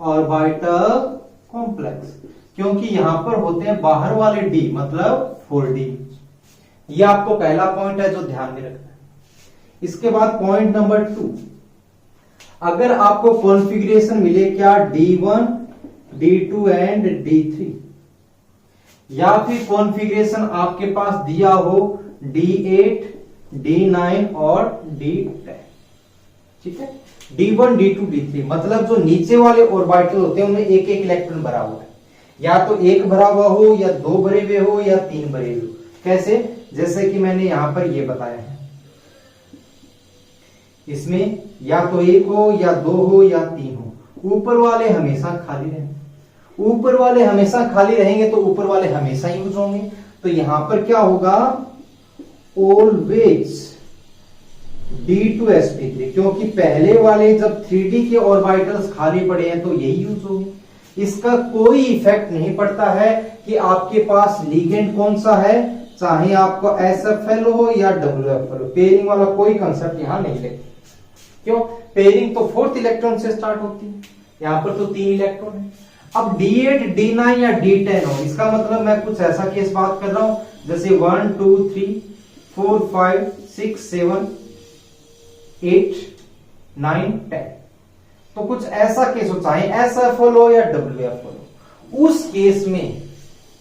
ऑर्बिटल कॉम्प्लेक्स, क्योंकि यहां पर होते हैं बाहर वाले D, मतलब 4D। ये आपको पहला पॉइंट है जो ध्यान में रखना है। इसके बाद पॉइंट नंबर 2, अगर आपको कॉन्फ़िगरेशन मिले क्या, D1, D2 एंड D3, या फिर कॉन्फ़िगरेशन आपके पास दिया हो D8, D9 और D10, ठीक है, D1, D2, D3, मतलब जो नीचे वाले ऑर्बिटल होते हैं उनमें एक एक इलेक्ट्रॉन भरा हुआ है, या तो एक भरा हुआ हो, या दो भरे हुए हो, या तीन भरे हुए हो। कैसे? जैसे कि मैंने यहां पर ये बताया है, इसमें या तो एक हो, या दो हो, या तीन हो। ऊपर वाले हमेशा खाली रहेंगे, ऊपर वाले हमेशा खाली रहेंगे तो ऊपर वाले हमेशा यूज होंगे। तो यहां पर क्या होगा, ऑलवेज D2sp3, क्योंकि पहले वाले जब 3D के ऑर्बिटल्स खाली पड़े हैं तो यही यूज होंगे। इसका कोई इफेक्ट नहीं पड़ता है कि आपके पास लिगेंड कौन सा है, चाहे आपको SFL हो या WFL हो, पेयरिंग वाला कोई कंसेप्ट यहां नहीं लेते। क्यों? पेयरिंग तो 4th इलेक्ट्रॉन से स्टार्ट होती है, यहां पर तो 3 इलेक्ट्रॉन है। अब D8, D9 या D10 हो, इसका मतलब मैं कुछ ऐसा केस बात कर रहा हूं जैसे 1, 2, 3, 4, 5, 6, 7, 8, 9, 10। तो कुछ ऐसा केस हो, चाहे SFL हो या WFL हो, उस केस में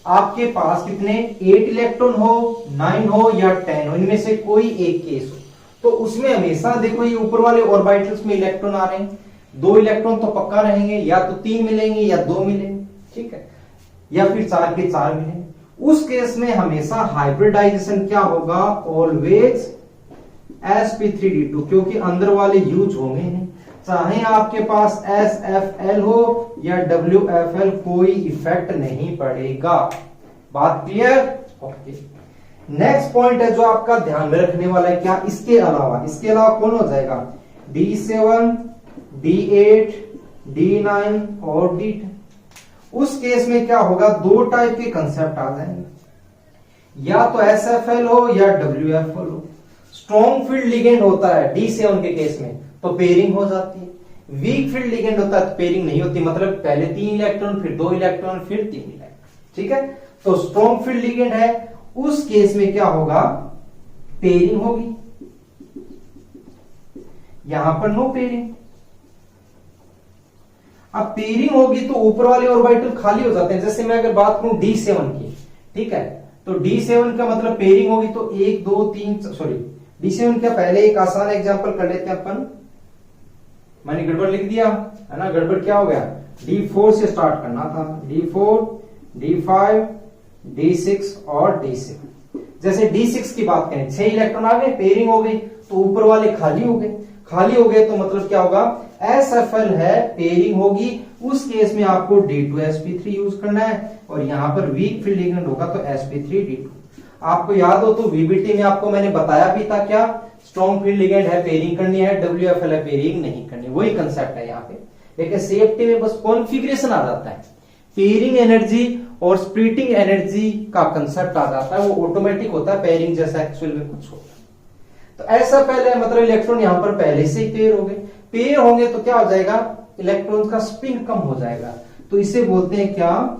आपके पास कितने, 8 इलेक्ट्रॉन हो, 9 हो या 10 हो, इनमें से कोई एक केस हो, तो उसमें हमेशा देखो ये ऊपर वाले ऑर्बिटल्स में इलेक्ट्रॉन आ रहे हैं, 2 इलेक्ट्रॉन तो पक्का रहेंगे, या तो 3 मिलेंगे या 2 मिलेंगे, ठीक है, या फिर 4 के 4 मिलेंगे। उस केस में हमेशा हाइब्रिडाइजेशन क्या होगा, ऑलवेज sp3d2, क्योंकि अंदर वाले यूज होंगे नहीं। चाहे आपके पास SFL हो या WFL, कोई इफेक्ट नहीं पड़ेगा। बात क्लियर? ओके। नेक्स्ट पॉइंट है जो आपका ध्यान में रखने वाला है, क्या इसके अलावा कौन हो जाएगा? D7, D8, D9 और D10। उस केस में क्या होगा, दो टाइप के कंसेप्ट आ जाएंगे, या तो SFL हो या WFL हो। स्ट्रॉन्ग फील्ड लिगेंड होता है D7 के केस में तो पेयरिंग हो जाती है, वीक फील्ड लिगेंड होता है तो पेयरिंग नहीं होती, मतलब पहले 3 इलेक्ट्रॉन फिर 2 इलेक्ट्रॉन फिर 3 इलेक्ट्रॉन। ठीक है, तो स्ट्रॉन्ग फील्ड लिगेंड है, उस केस में क्या होगा, पेयरिंग होगी। यहां पर नो पेयरिंग। अब पेयरिंग होगी तो ऊपर वाले ऑर्बिटल खाली हो जाते हैं। जैसे मैं अगर बात करूं D7 की, ठीक है, तो D7 का मतलब पेयरिंग होगी तो 1 2 3, सॉरी D7 का पहले एक आसान एग्जांपल कर लेते हैं अपन। मैंने गड़बड़ लिख दिया है ना, गड़बड़ क्या हो गया, D4 से स्टार्ट करना था, D4, D5, D6 और D7। जैसे D6 की बात करें, 6 इलेक्ट्रॉन आ गए, पेयरिंग हो गई, तो ऊपर वाले खाली हो गए। खाली हो गए तो मतलब क्या होगा, SFL है, पेयरिंग होगी, उस केस में आपको D2sp3 यूज करना है, और यहां पर वीक फील्ड लिगेंड होगा तो sp3d2। आपको याद हो तो VBT में आपको मैंने बताया भी था, क्या स्ट्रॉन्ग फील्ड लिगेंड है पेयरिंग करनी है, WFL है पेयरिंग नहीं करनी, वही कंसेप्ट है यहाँ पे। लेकिन सेफ्टी में बस कॉन्फ़िगरेशन आ जाता है, पेयरिंग एनर्जी और स्प्लिटिंग एनर्जी का कंसेप्ट आ जाता है, वो ऑटोमेटिक होता है, पेयरिंग जैसा एक्चुअल में कुछ होता है। तो ऐसा पहले मतलब इलेक्ट्रॉन यहां पर पहले से ही पेयर हो गए, पेयर होंगे तो क्या हो जाएगा, इलेक्ट्रॉन का स्पिन कम हो जाएगा, तो इसे बोलते हैं क्या,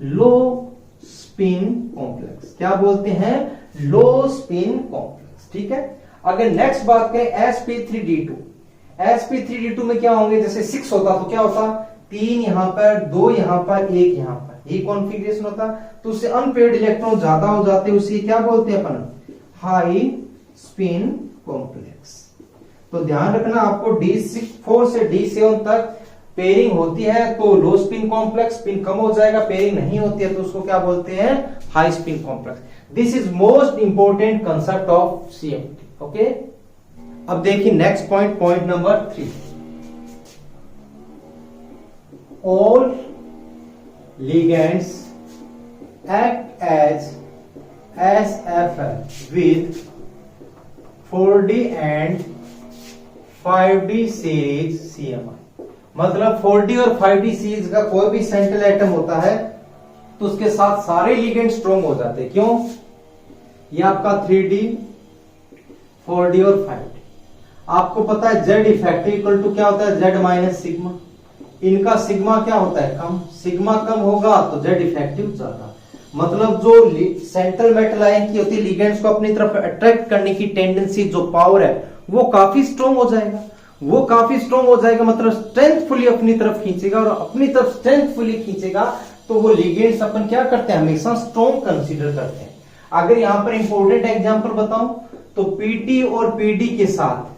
लो स्पिन कॉम्प्लेक्स। क्या बोलते हैं, लो स्पिन कॉम्प्लेक्स। ठीक है, अगर नेक्स्ट बात करें sp3d2, sp3d2 में क्या होंगे, जैसे 6 होता तो क्या होता, 3 यहां पर, 2 यहां पर, 1 यहां पर, ये कॉन्फ़िगरेशन होता, तो उससे अनपेयर्ड इलेक्ट्रॉन ज्यादा हो जाते, उसे क्या बोलते हैं अपन, हाई स्पिन कॉम्प्लेक्स। तो ध्यान रखना आपको D4 से D7 तक पेयरिंग होती है तो लो स्पिन कॉम्प्लेक्स, स्पिन कम हो जाएगा, पेयरिंग नहीं होती है तो उसको क्या बोलते हैं, high spin complex. This is most important concept of CFT। Okay, अब देखिए next point, point number 3, all ligands act as SFL with 4D and 5D series CMI। मतलब 4D और 5D सीरीज का कोई भी सेंट्रल एटम होता है तो उसके साथ सारे लिगेंड स्ट्रॉन्ग हो जाते हैं। क्यों, ये आपका 3D, 4D और 5D। आपको पता है Z इफेक्टिव इक्वल टू क्या होता है, Z माइनस सिग्मा। इनका सिग्मा क्या होता है, कम, सिग्मा कम होगा तो Z इफेक्टिव ज्यादा। मतलब जो सेंट्रल मेटल आयन की होती है, लिगेंड्स को अपनी तरफ अट्रैक्ट करने की टेंडेंसी, जो पावर है, वो काफी स्ट्रॉन्ग हो जाएगा। वो काफी स्ट्रॉन्ग हो जाएगा मतलब स्ट्रेंथफुली अपनी तरफ खींचेगा, और अपनी तरफ स्ट्रेंथफुली खींचेगा तो वो लिगेंड्स अपन क्या करते हैं, हमेशा स्ट्रॉन्ग कंसीडर करते हैं। अगर यहां पर इंपॉर्टेंट एग्जांपल बताऊं तो PT और PD के साथ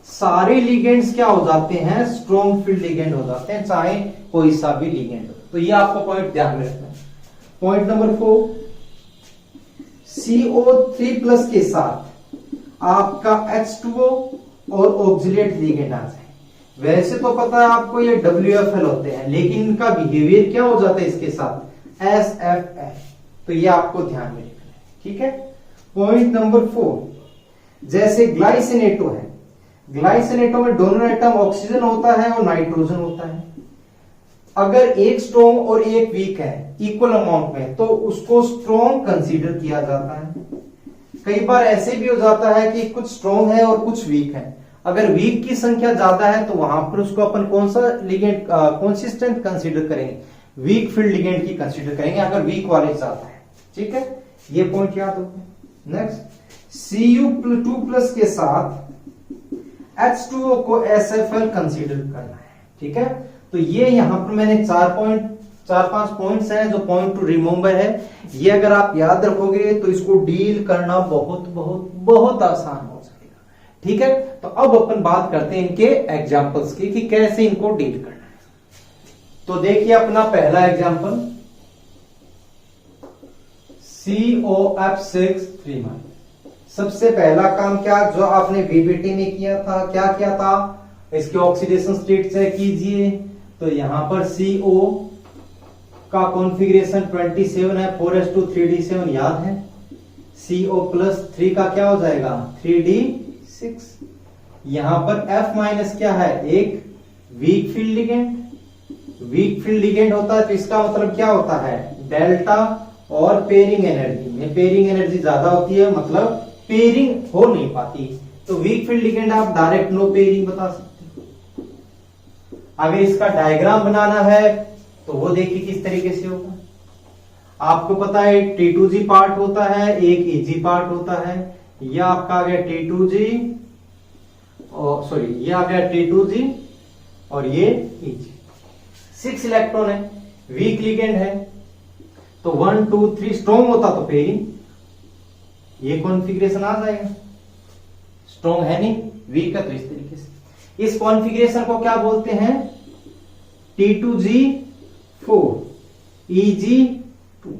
सारे लिगेंड्स क्या हो जाते हैं, स्ट्रॉन्ग फील्ड लिगेंड हो जाते हैं, चाहे कोई सा भी लिगेंड हो। तो ये आपको पॉइंट ध्यान में रखना है। पॉइंट नंबर 4, CO3 प्लस के साथ आपका H2O और ऑक्सिलेट लिगेंड आ जाए। वैसे तो पता है आपको ये WFL होते हैं, लेकिन इनका बिहेवियर क्या हो जाता है इसके साथ, SFL। तो ये आपको ध्यान में रखना है। ठीक है, पॉइंट नंबर 4, जैसे ग्लाइसिनेटो है, ग्लाइसिनेटो में डोनर एटम ऑक्सीजन होता है और नाइट्रोजन होता है। अगर एक स्ट्रॉन्ग और एक वीक है इक्वल अमाउंट में तो उसको स्ट्रॉन्ग कंसीडर किया जाता है। कई बार ऐसे भी हो जाता है कि कुछ स्ट्रॉन्ग है और कुछ वीक है। अगर वीक की संख्या ज्यादा है तो वहां पर उसको अपन कौन सा लिगेंड, कौन सी स्ट्रेंथ कंसीडर करेंगे, वीक फील्ड लिगेंड की कंसीडर करेंगे, अगर वीक वाले ज्यादा है। ठीक है, ये पॉइंट याद हो गया। नेक्स्ट, Cu2 प्लस के साथ H2O को SFL कंसीडर करना है। ठीक है, तो ये यहां पर मैंने 4-5 पॉइंट्स हैं जो पॉइंट टू रिमेंबर है। ये अगर आप याद रखोगे तो इसको डील करना बहुत बहुत बहुत आसान हो जाएगा। ठीक है, तो अब अपन बात करते हैं इनके एग्जांपल्स की कि कैसे इनको डील करना है। तो देखिए अपना पहला एग्जांपल, COF6 3। सबसे पहला काम क्या जो आपने VBT में किया था, क्या किया था, इसके ऑक्सीडेशन स्टेट चेक कीजिए, तो यहां पर CO का कॉन्फ़िगरेशन 27 है, 4s2 3d7 याद है। CO+3 का क्या हो जाएगा 3d6। यहां पर F माइनस क्या है, एक weak field ligand. Weak field ligand होता है तो इसका मतलब क्या होता है, डेल्टा और पेयरिंग एनर्जी में पेयरिंग एनर्जी ज्यादा होती है, मतलब पेयरिंग हो नहीं पाती। तो वीक फील्ड लिगेंड आप डायरेक्ट नो पेयरिंग बता सकते हो। अगर इसका डायग्राम बनाना है तो वो देखिए किस तरीके से होगा। आपको पता है T2G पार्ट होता है, एक EG पार्ट होता है। यह आपका आ गया T2G, और सॉरी ये आ गया T2G और ये EG। 6 इलेक्ट्रॉन है, वीक लिगेंड है, तो 1 2 3 स्ट्रॉन्ग होता तो पेयरिंग ये कॉन्फ़िगरेशन आ जाएगा। स्ट्रॉन्ग है नहीं, वीक है, तो इस तरीके से इस कॉन्फ़िगरेशन को क्या बोलते हैं, T2G4 EG2।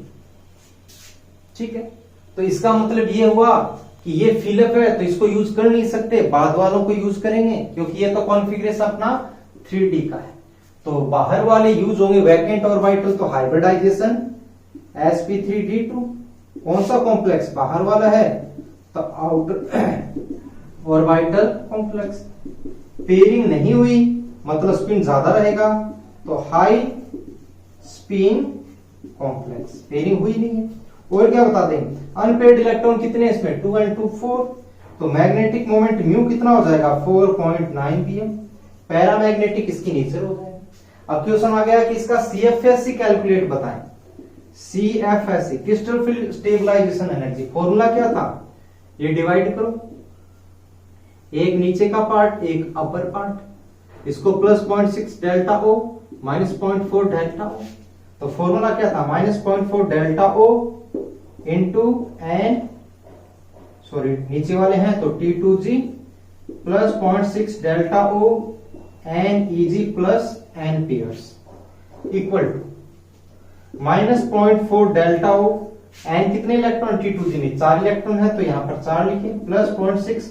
ठीक है, तो इसका मतलब ये हुआ कि ये फिलअप है तो इसको यूज कर नहीं सकते, बाद वालों को यूज करेंगे क्योंकि ये तो कॉन्फ़िगरेशन अपना 3D का है। तो बाहर वाले यूज होंगे वैकेंट ऑर्बिटल, तो हाइब्रिडाइजेशन sp3d2। कौन सा कॉम्प्लेक्स, बाहर वाला है तो आउटर ऑर्बिटल कॉम्प्लेक्स। पेयरिंग नहीं हुई मतलब स्पिन ज्यादा रहेगा, तो हाई स्पिन कॉम्प्लेक्स। पेयरिंग हुई नहीं है। और क्या बता दें, अनपेयर्ड इलेक्ट्रॉन कितने इसमें 2 and 2 4, तो मैग्नेटिक मोमेंट म्यू कितना हो जाएगा 4.9 pm। पैरामैग्नेटिक इसकी नेचर हो जाएगा। अब क्वेश्चन आ गया कि इसका CFSE कैलकुलेट बताएं। CFSE crystal field stabilization energy, formula क्या था, ये डिवाइड करो, एक नीचे का पार्ट एक अपर पार्ट, इसको +0.6 delta O minus 0.4 delta O। तो फॉर्मूला क्या था, -0.4 delta O into n, sorry नीचे वाले हैं तो T2G plus 0.6 delta O n EG plus n pairs equal to -0.4 delta O n कितने इलेक्ट्रॉन T2G में 4 इलेक्ट्रॉन है तो यहां पर 4 लिखे, प्लस 0.6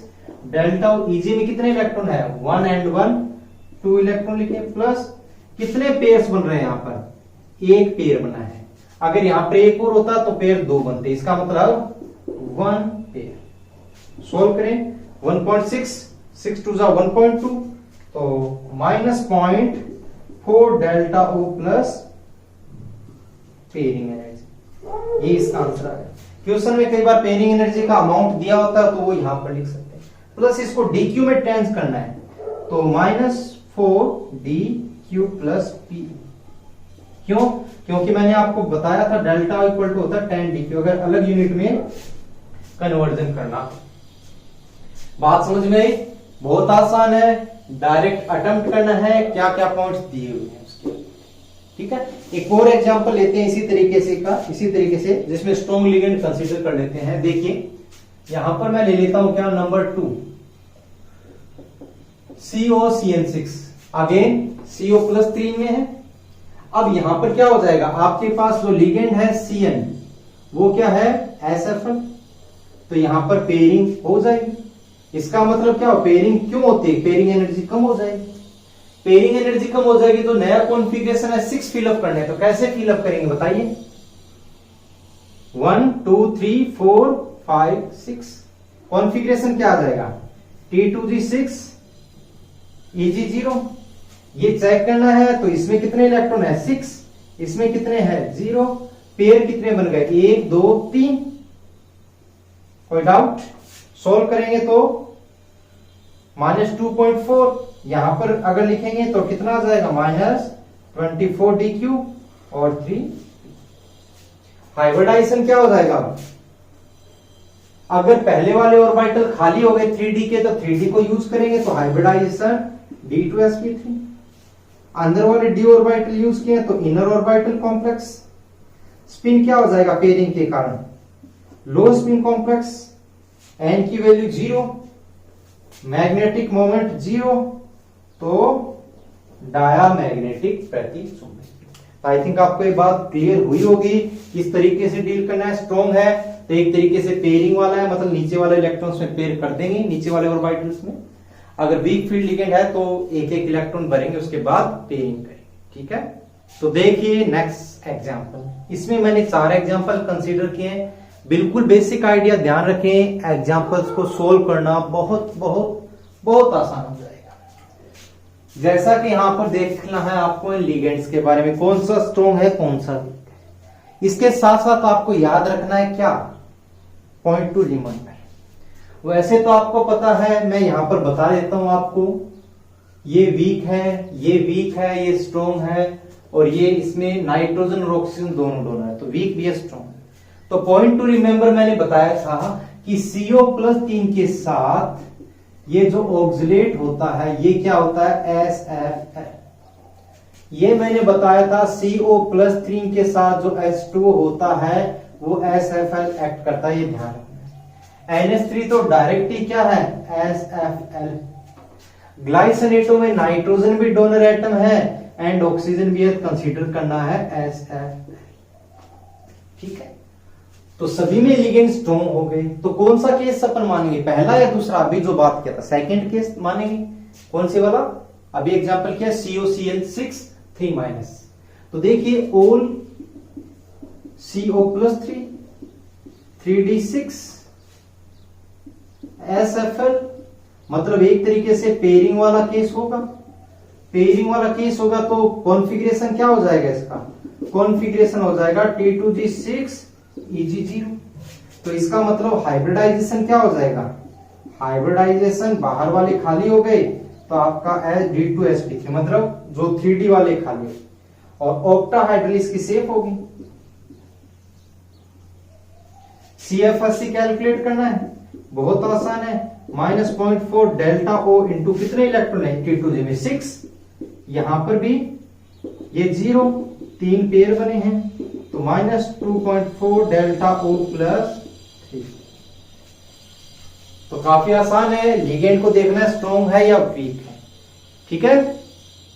डेल्टा O EG में कितने इलेक्ट्रॉन है 1 and 1 2 इलेक्ट्रॉन लिखे, प्लस कितने पेयर्स बन रहे हैं, यहां पर एक पेयर बना है। अगर यहां पर एक और होता तो पेयर 2 बनते, इसका मतलब 1 पेयर। सोल्व करें 1.6 6 2 1.2, तो -0.4 delta O plus pairing energy, ये इसका आंसर आ गया। क्वेश्चन में कई बार पेयरिंग एनर्जी का अमाउंट दिया होता है तो वो यहां पर लिख सकते हैं, प्लस इसको DQ में ट्रांस करना है तो -4DQ प्लस P। क्यों, क्योंकि मैंने आपको बताया था डेल्टा इक्वल टू होता है 10DQ अगर अलग यूनिट में कन्वर्जन करना। बात समझ में आई, बहुत आसान है, डायरेक्ट अटेम्प्ट करना है, क्या क्या पॉइंट्स दिए हुए हैं उसके। ठीक है, एक और एग्जांपल लेते हैं इसी तरीके से जिसमें स्ट्रॉन्ग लिगेंड कंसीडर कर लेते हैं। देखिए यहां पर मैं ले लेता हूं क्या, नंबर 2 COCN6, अगेन CO+3 में है। अब यहां पर क्या हो जाएगा, आपके पास जो लिगेंड है CN वो क्या है SFL, तो यहां पर पेयरिंग हो जाएगी। इसका मतलब क्या हो, पेयरिंग क्यों होती है, पेयरिंग एनर्जी कम हो जाएगी। पेयरिंग एनर्जी कम हो जाएगी तो नया कॉन्फ़िगरेशन है 6 फिलअप करने, तो कैसे फिलअप करेंगे बताइए, 1 2 3 4 5 6 कॉन्फ़िगरेशन क्या आ जाएगा, T2G 6 EG 0। ये चेक करना है तो इसमें कितने इलेक्ट्रॉन है 6, इसमें कितने हैं 0, पेयर कितने बन गए 1 2 3। कोई डाउट, सोल्व करेंगे तो -2.4, यहां पर अगर लिखेंगे तो कितना आ जाएगा -24DQ और 3। हाइब्रिडाइजेशन क्या हो जाएगा, अगर पहले वाले ऑर्बिटल खाली हो गए 3D के तो 3D को यूज करेंगे, तो हाइब्रिडाइजेशन D2sp3। अंदर वाले D ऑर्बिटल यूज किए तो इनर ऑर्बिटल कॉम्प्लेक्स। स्पिन क्या हो जाएगा पेयरिंग के कारण, लो स्पिन कॉम्प्लेक्स, एन की वैल्यू 0, मैग्नेटिक मोमेंट 0, तो डायामैग्नेटिक प्रतिचुंबक। आई थिंक आपको ये बात क्लियर हुई होगी किस तरीके से डील करना है। स्ट्रॉन्ग है तो एक तरीके से पेयरिंग वाला है, मतलब नीचे वाले इलेक्ट्रॉन्स में पेयर कर देंगे नीचे वाले ऑर्बिटल्स में। अगर वीक फील्ड लिगेंड है तो एक एक इलेक्ट्रॉन भरेंगे, उसके बाद पेयरिंग करेंगे। ठीक है, तो देखिए नेक्स्ट एग्जांपल। इसमें मैंने 4 एग्जांपल कंसीडर किए हैं। बिल्कुल बेसिक आइडिया ध्यान रखें, एग्जांपल्स को सोल्व करना बहुत बहुत बहुत आसान हो जाएगा। जैसा कि यहां पर देखना है आपको लिगेंड्स के बारे में, कौन सा स्ट्रॉन्ग है कौन सा वीक है। इसके साथ साथ आपको याद रखना है क्या, पॉइंट टू रिमेंबर। वैसे तो आपको पता है, मैं यहां पर बता देता हूं आपको, ये वीक है, ये वीक है, ये स्ट्रॉन्ग है, और ये इसमें नाइट्रोजन और ऑक्सीजन दोनों डोनर है, तो वीक भी है स्ट्रॉन्ग है। तो पॉइंट टू रिमेंबर मैंने बताया था कि CO+3 के साथ ये जो ऑक्सिलेट होता है ये क्या होता है, SFL। ये मैंने बताया था CO+3 के साथ जो H2O होता है वो SFL एक्ट करता है, ये ध्यान रखना है। NH3 तो डायरेक्ट ही क्या है, SFL। ग्लाइसिनेटो में नाइट्रोजन भी डोनर एटम है एंड ऑक्सीजन भी कंसीडर करना है SFL। ठीक है, तो सभी में लिगेंड स्ट्रॉन्ग हो गए। तो कौन सा केस अपन मानेंगे, पहला या दूसरा? अभी जो बात किया था सेकंड केस मानेंगे। कौन से वाला? अभी एग्जांपल क्या है, COCl6 3-। तो देखिए ऑल CO+3 3D6 SFL, मतलब एक तरीके से पेयरिंग वाला केस होगा। पेयरिंग वाला केस होगा तो कॉन्फ़िगरेशन क्या हो जाएगा, इसका कॉन्फ़िगरेशन हो जाएगा T2G6 EG0। तो इसका मतलब हाइब्रिडाइजेशन क्या हो जाएगा, हाइब्रिडाइजेशन बाहर वाले खाली हो गए तो आपका D2sp3, मतलब जो 3D वाले खाली, और ऑक्टाहाइड्रल इसकी सेफ होगी। CFSC कैलकुलेट करना है, बहुत आसान है, -0.4 डेल्टा O इंटू कितने इलेक्ट्रॉन है, T2G में 6, यहां पर भी ये 0, 3 पेयर बने हैं, तो -2.4 डेल्टा O प्लस 3। तो काफी आसान है, लिगेंड को देखना है स्ट्रॉन्ग है या वीक है। ठीक है,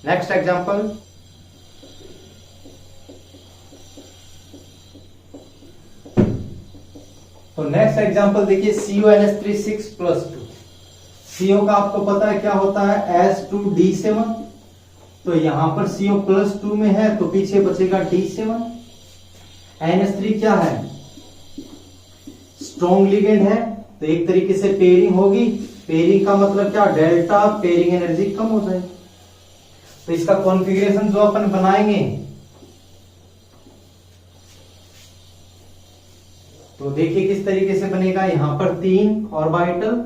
नेक्स्ट एग्जांपल। तो नेक्स्ट एग्जांपल देखिए, CONH3 6+2। CO का आपको पता है क्या होता है, S2D7। तो यहां पर CO+2 में है तो पीछे बचेगा D7। NH3 क्या है, स्ट्रॉन्ग लिगेंड है, तो एक तरीके से पेयरिंग होगी। पेयरिंग का मतलब क्या, डेल्टा पेयरिंग एनर्जी कम हो जाएगी। तो इसका कॉन्फ़िगरेशन जो अपन बनाएंगे, तो देखिए किस तरीके से बनेगा। यहां पर 3 ऑर्बिटल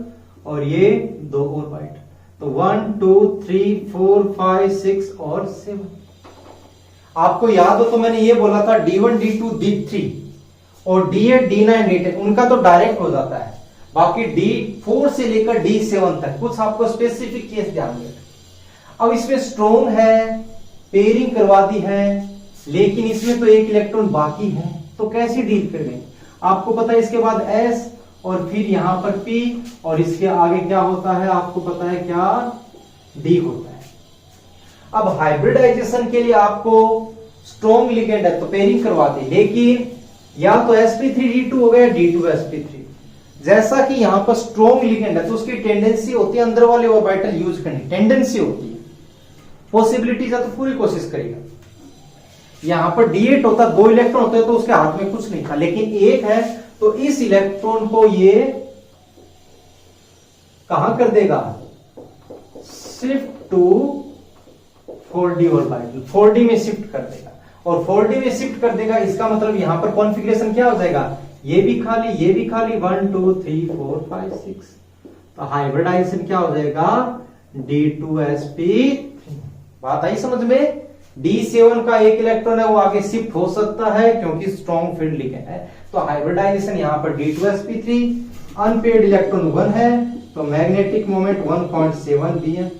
और ये 2 ऑर्बिटल, तो 1 2 3 4 5 6 और 7। आपको याद हो तो मैंने ये बोला था D1 D2 D3 और D8 D9 D10 उनका तो डायरेक्ट हो जाता है, बाकी D4 से लेकर D7 तक कुछ आपको स्पेसिफिक केस ध्यान देना। अब इसमें स्ट्रॉन्ग है, पेयरिंग करवा दी है, लेकिन इसमें तो एक इलेक्ट्रॉन बाकी है, तो कैसे डील करेंगे। आपको पता है इसके बाद S और फिर यहां पर P और इसके आगे क्या होता है, आपको पता है क्या, D होता है। अब हाइब्रिडाइजेशन के लिए आपको स्ट्रॉन्ग लिगेंड है तो पेयरिंग करवा दी, लेकिन या तो sp3d2 हो गया D2sp3। जैसा कि यहां पर स्ट्रॉन्ग लिगेंड है तो उसकी टेंडेंसी होती है अंदर वाले ऑर्बिटल यूज करने की, टेंडेंसी होती है, पॉसिबिलिटीज है तो पूरी कोशिश करेगा। यहां पर D8 होता, 2 इलेक्ट्रॉन होते तो उसके हाथ में कुछ नहीं था, लेकिन एक है तो इस इलेक्ट्रॉन को ये कहां कर देगा, shift to 4D orbital, 4D में शिफ्ट कर देगा। और 4D में शिफ्ट कर देगा इसका मतलब यहां पर कॉन्फ़िगरेशन क्या हो जाएगा, ये भी खाली ये भी खाली, 1 2 3 4 5 6। तो हाइब्रिडाइजेशन क्या हो जाएगा, D2sp3। बात आई समझ में। D7 का एक इलेक्ट्रॉन है वो आगे शिफ्ट हो सकता है क्योंकि स्ट्रॉन्ग फील्ड लिगेंड है, तो हाइब्रिडाइजेशन यहां पर D2sp3। अनपेयर्ड इलेक्ट्रॉन 1 है तो मैग्नेटिक मोमेंट 1.7 भी है,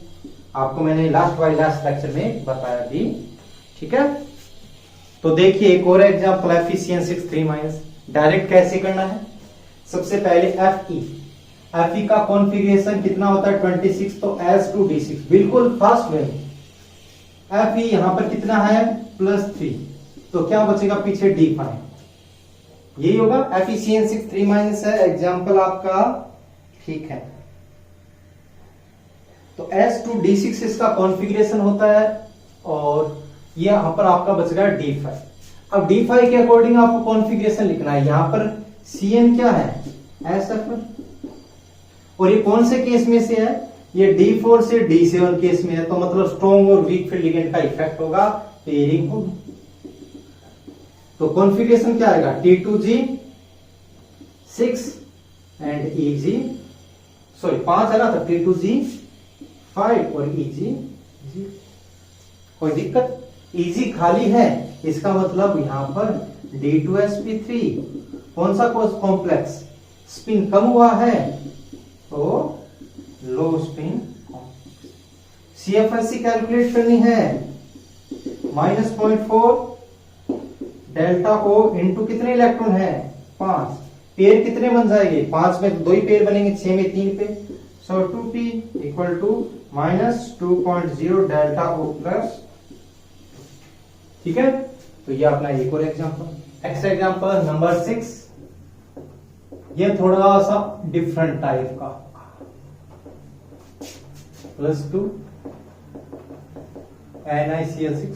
आपको मैंने लास्ट लेक्चर में बताया भी। ठीक है, तो देखिए एक और एग्जांपल है Fe6 3-। डायरेक्ट कैसे करना है, सबसे पहले Fe का कॉन्फ़िगरेशन कितना होता है 26, तो S2D6 बिल्कुल फास्ट वे। Fe यहां पर कितना है +3, तो क्या बचेगा पीछे D5, यही होगा। Fe6 3- है एग्जांपल आपका। ठीक है, तो S2D6 इसका कॉन्फ़िगरेशन होता है और ये यहां पर आपका बच गया D5। अब D5 के अकॉर्डिंग आपको कॉन्फ़िगरेशन लिखना है। यहां पर Cn क्या है, SFL, और ये कौन से केस में से है, ये D4 से D7 केस में है, तो मतलब स्ट्रॉन्ग और वीक फील्ड लिगेंड का इफेक्ट होगा, पेयरिंग होगी। तो कॉन्फ़िगरेशन क्या आएगा, T2G6 एंड EG, सॉरी 5 है ना, तो T2G5 और EG। कोई दिक्कत, EG खाली है, इसका मतलब यहां पर D2sp3 कौन सा कॉम्प्लेक्स, स्पिन कम हुआ है तो लो स्पिन। CFSC कैलकुलेट करनी है, -0.4 डेल्टा O इंटू कितने इलेक्ट्रॉन है, 5, पेयर कितने बन जाएंगे, 5 में तो 2 ही पेयर बनेंगे, 6 में 3 pair, so 2p equal to -2.0 delta O plus. ठीक है, तो ये अपना एक और एग्जांपल। नेक्स्ट एग्जांपल नंबर 6, ये थोड़ा सा डिफरेंट टाइप का, +2 NiCl6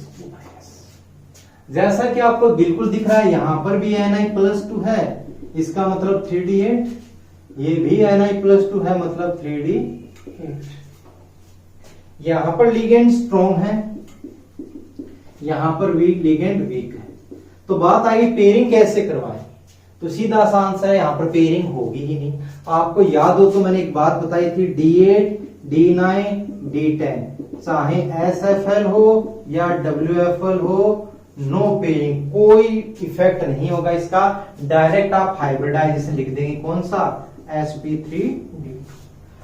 जैसा कि आपको बिल्कुल दिख रहा है, यहां पर भी Ni+2 है, इसका मतलब 3D8, ये भी Ni+2 है, मतलब 3D8। यहां पर लिगेंड स्ट्रॉन्ग है, यहां पर वीक लिगेंड वीक है। तो बात आई पेयरिंग कैसे करवाएं, तो सीधा आसान सा है, यहां पर पेयरिंग होगी ही नहीं। आपको याद हो तो मैंने एक बात बताई थी, D8 D9 D10 चाहे SFL हो या WFL हो, नो पेयरिंग, कोई इफेक्ट नहीं होगा इसका, डायरेक्ट आप हाइब्रिडाइजेशन लिख देंगे, कौन सा, sp3d2।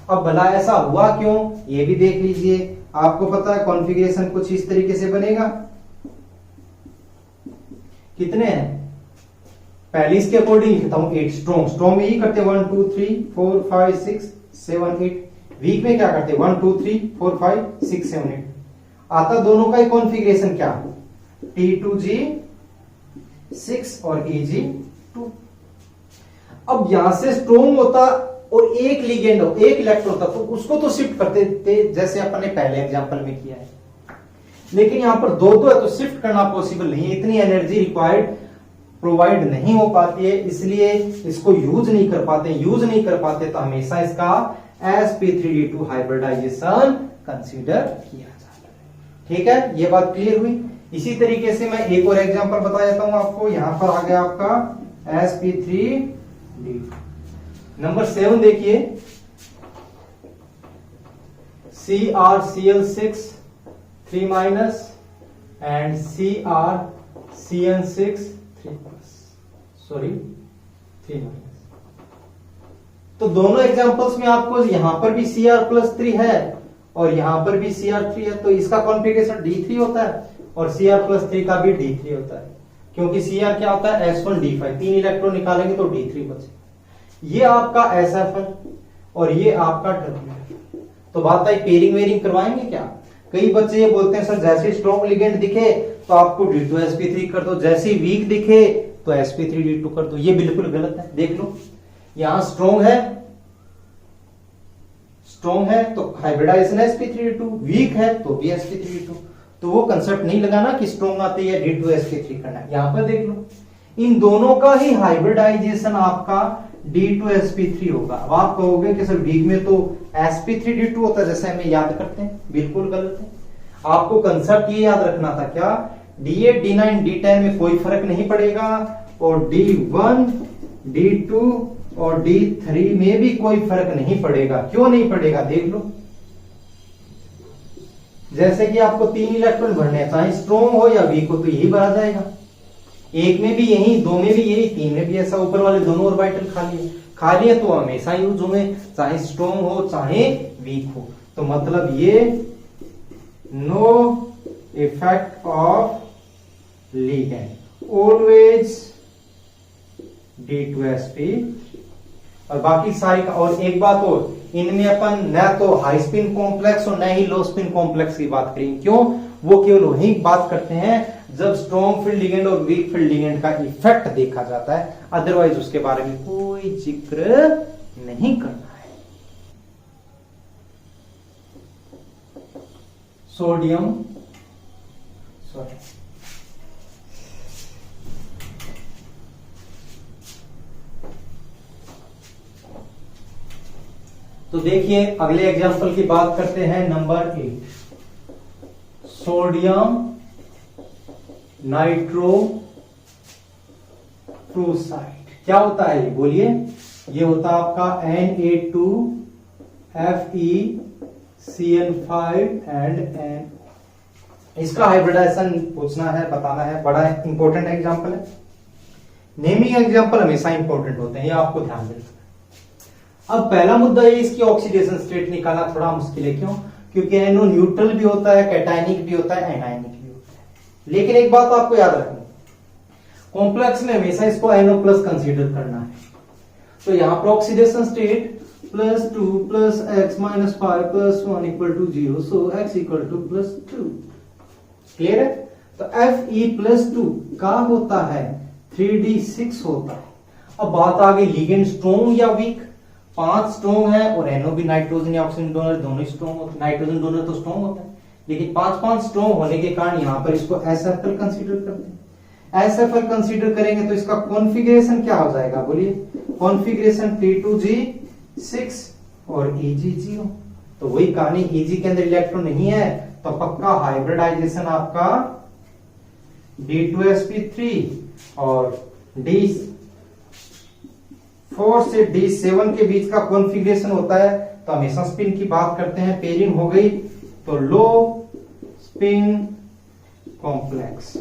अब भला ऐसा हुआ क्यों, ये भी देख लीजिए। आपको पता है कॉन्फ़िगरेशन कुछ इस तरीके से बनेगा, कितने हैं, पहले इसके अकॉर्डिंग लिखता हूं 8 स्ट्रॉन्ग में ही करते 1 2 3 4 5 6 7 8, वीक में क्या करते 1 2 3 4 5 6 7 8। आता दोनों का ही कॉन्फ़िगरेशन क्या, T2G6 और EG2। अब यहां से स्ट्रॉन्ग होता और एक लिगेंड हो, एक इलेक्ट्रॉन होता, तो उसको तो शिफ्ट करते थे जैसे अपन ने पहले एग्जांपल में किया है, लेकिन यहां पर दो है तो शिफ्ट करना पॉसिबल नहीं है, इतनी एनर्जी रिक्वायर्ड प्रोवाइड नहीं हो पाती है, इसलिए इसको यूज नहीं कर पाते, तो हमेशा इसका sp3d2 हाइब्रिडाइजेशन कंसीडर किया जाता है। ठीक है, ये बात क्लियर हुई। इसी तरीके से मैं एक और एग्जांपल बता देता हूं आपको, यहां पर आ गया आपका sp3d2। नंबर 7 देखिए, CrCl6 3- एंड CrCn6 3-, तो दोनों एग्जांपल्स में आपको यहां पर भी Cr+3 है और यहां पर भी Cr3 है, तो इसका कॉन्फ़िगरेशन D3 होता है और Cr+3 का भी D3 होता है, क्योंकि Cr क्या होता है S1D5, 3 इलेक्ट्रॉन निकालेंगे तो D3 बचे। ये आपका SFL और ये आपका WFL। तो बात आई पेयरिंग वेयरिंग करवाएंगे क्या। कई बच्चे ये बोलते हैं सर जैसे स्ट्रॉन्ग लिगेंड दिखे तो आपको D2sp3 कर दो, जैसे वीक दिखे तो sp3d2 कर दो, ये बिल्कुल गलत है। देख लो, यहां स्ट्रॉन्ग है तो हाइब्रिडाइजेशन sp3d2, वीक है तो भी sp3d2, तो वो कंसेप्ट नहीं लगाना कि स्ट्रॉन्ग आती है D2sp3 करना है। यहां पर देख लो, इन दोनों का ही हाइब्रिडाइजेशन आपका D2sp3 होगा। अब आप कहोगे कि सर वीक में तो sp3d2 होता है, जैसे हमें याद करते हैं, बिल्कुल गलत है। आपको कंसेप्ट ये याद रखना था क्या, D8 D9 D10 में कोई फर्क नहीं पड़ेगा और D1 D2 और D3 में भी कोई फर्क नहीं पड़ेगा। क्यों नहीं पड़ेगा, देख लो, जैसे कि आपको 3 इलेक्ट्रॉन भरने हैं, चाहे स्ट्रॉन्ग हो या वीक हो तो यही भरा जाएगा, एक में भी यही, 2 में भी यही, 3 में भी ऐसा, ऊपर वाले दोनों ऑर्बिटल खाली है तो हमेशा यूज होंगे, चाहे स्ट्रॉन्ग हो चाहे वीक हो। तो मतलब ये no effect of ligand, always D2sp। और बाकी सारी का, और एक बात और, इनमें अपन न तो हाई स्पिन कॉम्प्लेक्स और न ही लो स्पिन कॉम्प्लेक्स की बात करेंगे। क्यों, वो केवल वही बात करते हैं जब स्ट्रॉन्ग फील्ड लिगेंड और वीक फील्ड लिगेंड का इफेक्ट देखा जाता है, अदरवाइज उसके बारे में कोई जिक्र नहीं करना है। सोडियम सॉरी तो देखिए अगले एग्जांपल की बात करते हैं, नंबर 8 सोडियम नाइट्रो फ्लोराइड। क्या होता है ये बोलिए? ये होता है आपका Na2FeCN5 एंड N। इसका हाइब्रिडाइजेशन पूछना है, बताना है, बड़ा इंपॉर्टेंट एग्जांपल है। नेमिंग एग्जांपल हमेशा इंपॉर्टेंट होते हैं, ये आपको ध्यान देना। अब पहला मुद्दा ये, इसकी ऑक्सीडेशन स्टेट निकालना थोड़ा मुश्किल है। क्यों? क्योंकि NO न्यूट्रल भी होता है, कैटायनिक भी होता है, एनायनिक भी होता है। लेकिन एक बात आपको याद रखनी, कॉम्प्लेक्स में हमेशा इसको NO प्लस कंसीडर करना है। तो यहां पर ऑक्सीडेशन स्टेट +2 + x - 5 + 1 = 0, सो x = +2। क्लियर है? तो Fe+2 का होता है 3d6 होता है। अब बात आ गई लिगेंड स्ट्रॉन्ग या वीक। 5 स्ट्रॉन्ग है और NO भी नाइट्रोजन या ऑक्सीजन डोनर दोनों स्ट्रॉन्ग होते हैं। नाइट्रोजन डोनर तो स्ट्रॉन्ग होता है, लेकिन 5 स्ट्रॉन्ग होने के कारण यहां पर इसको SFL कंसीडर करते हैं। SFL कंसीडर करेंगे तो इसका कॉन्फ़िगरेशन क्या हो जाएगा बोलिए? कॉन्फ़िगरेशन T2G6 और Eg0। तो वही कहानी, Eg के अंदर इलेक्ट्रॉन नहीं है तो पक्का हाइब्रिडाइजेशन आपका D2sp3 और D4 से D7 के बीच का कॉन्फ़िगरेशन होता है। तो हमेशा स्पिन की बात करते हैं, पेयरिंग हो गई तो लो स्पिन कॉम्प्लेक्स।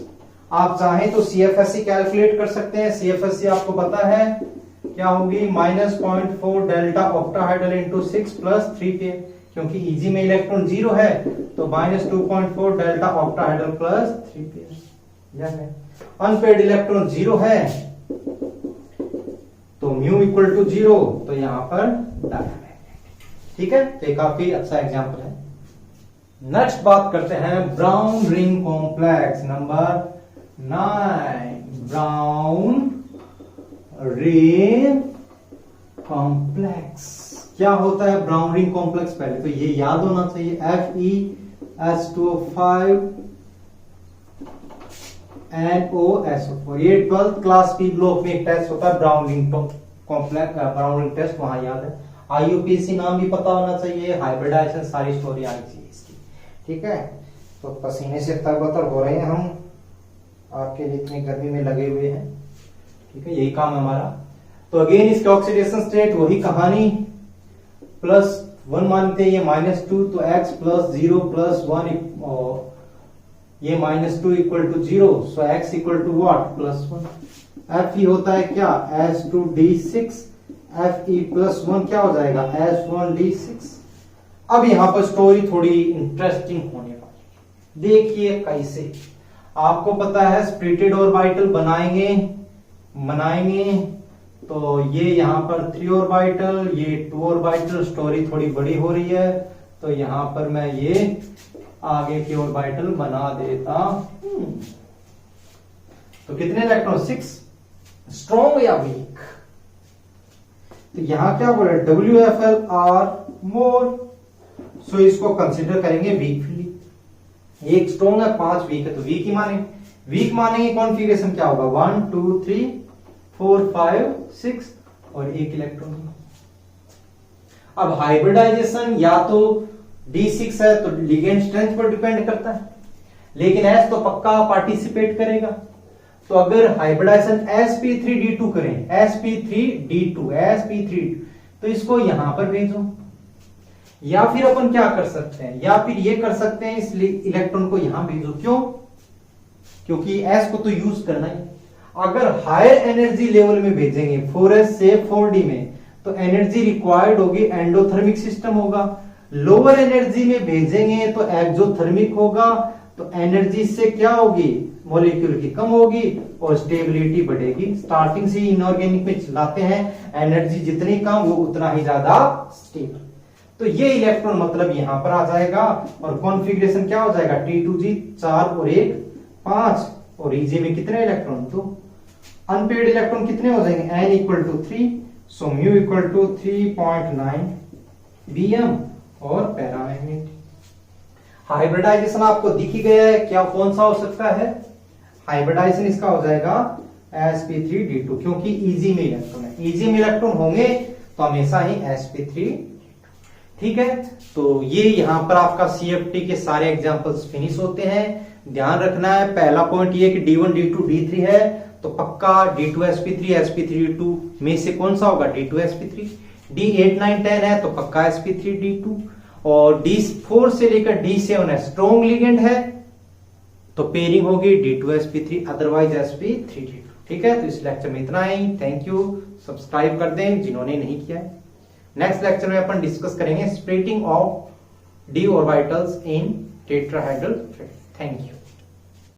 आप चाहें तो CFSE कैलकुलेट कर सकते हैं। CFSE आपको पता है क्या होगी? -0.4 डेल्टा ऑक्टाहाइड्रल इंटू 6 + 3 पेयर, क्योंकि Eg में इलेक्ट्रॉन 0 है तो -2.4 delta octahedral + 3 pair. Unpaired electron 0 है तो μ = 0, तो यहां पर डायमैग्नेटिक। ठीक है, तो काफी अच्छा एग्जांपल है। नेक्स्ट बात करते हैं brown ring complex, number 9 brown ring complex. क्या होता है ब्राउन रिंग कॉम्प्लेक्स? पहले तो ये याद होना चाहिए, FeS2O5 NOSO4। ये 12th क्लास पी ब्लॉक में एक टेस्ट होता है brown ring complex, brown ring test, वहां याद है। IUPAC नाम भी पता होना चाहिए, हाइब्रिडाइजेशन सारी स्टोरी आनी चाहिए इसकी। ठीक है, तो पसीने से तरबतर हो रहे हैं हम, आपके लिए इतनी गर्मी में लगे हुए हैं। ठीक है, यही काम है हमारा। तो अगेन इसके ऑक्सीडेशन स्टेट वही कहानी, +1 मानते हैं, ये -2 तो x + 0 + 1 ये -2 = 0, सो x = what? +1। Fe होता है क्या? S2d6, Fe+1 क्या हो जाएगा? S1d6। अब यहां पर स्टोरी थोड़ी इंटरेस्टिंग होने वाली है, देखिए कैसे। आपको पता है स्प्लिटेड ऑर्बिटल बनाएंगे तो ये यहां पर 3 ऑर्बिटल, ये 2 ऑर्बिटल, स्टोरी थोड़ी बड़ी हो रही है तो यहां पर मैं ये आगे की ऑर्बिटल बना देता हूं। तो कितने इलेक्ट्रॉन? 6। स्ट्रॉन्ग या वीक? तो यहां क्या बोले? WFL आर मोर, सो इसको कंसीडर करेंगे वीक फील्ड। एक स्ट्रॉन्ग है, 5 वीक है, तो वीक ही मानेंगे। वीक मानेंगे, कॉन्फ़िगरेशन क्या होगा? 1 2 3 4 5 6 और 1 इलेक्ट्रॉन। अब हाइब्रिडाइजेशन या तो D6 है तो लिगेंड स्ट्रेंथ पर डिपेंड करता है, लेकिन S तो पक्का पार्टिसिपेट करेगा। तो अगर हाइब्रिडाइजेशन sp3d2 करें, sp3d2 तो इसको यहां पर भेजो, या फिर अपन क्या कर सकते हैं, या फिर ये कर सकते हैं इस इलेक्ट्रॉन को यहां भेजो। क्यों? क्योंकि S को तो यूज करना ही। अगर हायर एनर्जी लेवल में भेजेंगे 4s से 4d में तो एनर्जी रिक्वायर्ड होगी, एंडोथर्मिक सिस्टम होगा। लोअर एनर्जी में भेजेंगे तो एक्सोथर्मिक होगा, तो एनर्जी से क्या होगी? मॉलिक्यूल की कम होगी और स्टेबिलिटी बढ़ेगी। स्टार्टिंग से इनऑर्गेनिक में चलाते हैं, एनर्जी जितनी कम वो उतना ही ज्यादा स्टेबल। तो ये इलेक्ट्रॉन मतलब यहां पर आ जाएगा और कॉन्फ़िगरेशन क्या हो जाएगा? T2G 4 और 1 5 और Eg में कितने इलेक्ट्रॉन? 2। अनपेयर्ड इलेक्ट्रॉन कितने हो जाएंगे? N = 3, सो μ = 3.9 Bm और पैरामैग्नेटिक। हाइब्रिडाइजेशन आपको दिख ही गया है, क्या कौन सा हो सकता है? हाइब्रिडाइजेशन इसका हो जाएगा sp3d2, क्योंकि इजी में इलेक्ट्रॉन है, इजी में इलेक्ट्रॉन होंगे तो हमेशा ही sp3। ठीक है, तो ये यहां पर आपका CFT के सारे एग्जांपल्स फिनिश होते हैं। ध्यान रखना है, पहला पॉइंट ये कि D1 D2 D3 है तो पक्का D2sp3 sp3d2 में से कौन सा होगा? D2sp3। D8 9 10 है तो पक्का sp3d2, और D4 से लेकर D7 है स्ट्रॉन्ग लिगेंड है तो पेयरिंग होगी D2sp3 अदरवाइज sp3d2। ठीक है, तो इस लेक्चर में इतना ही। थैंक यू, सब्सक्राइब कर दें जिन्होंने नहीं किया है। नेक्स्ट लेक्चर में अपन डिस्कस करेंगे splitting of d orbitals in tetrahedral. Thank you.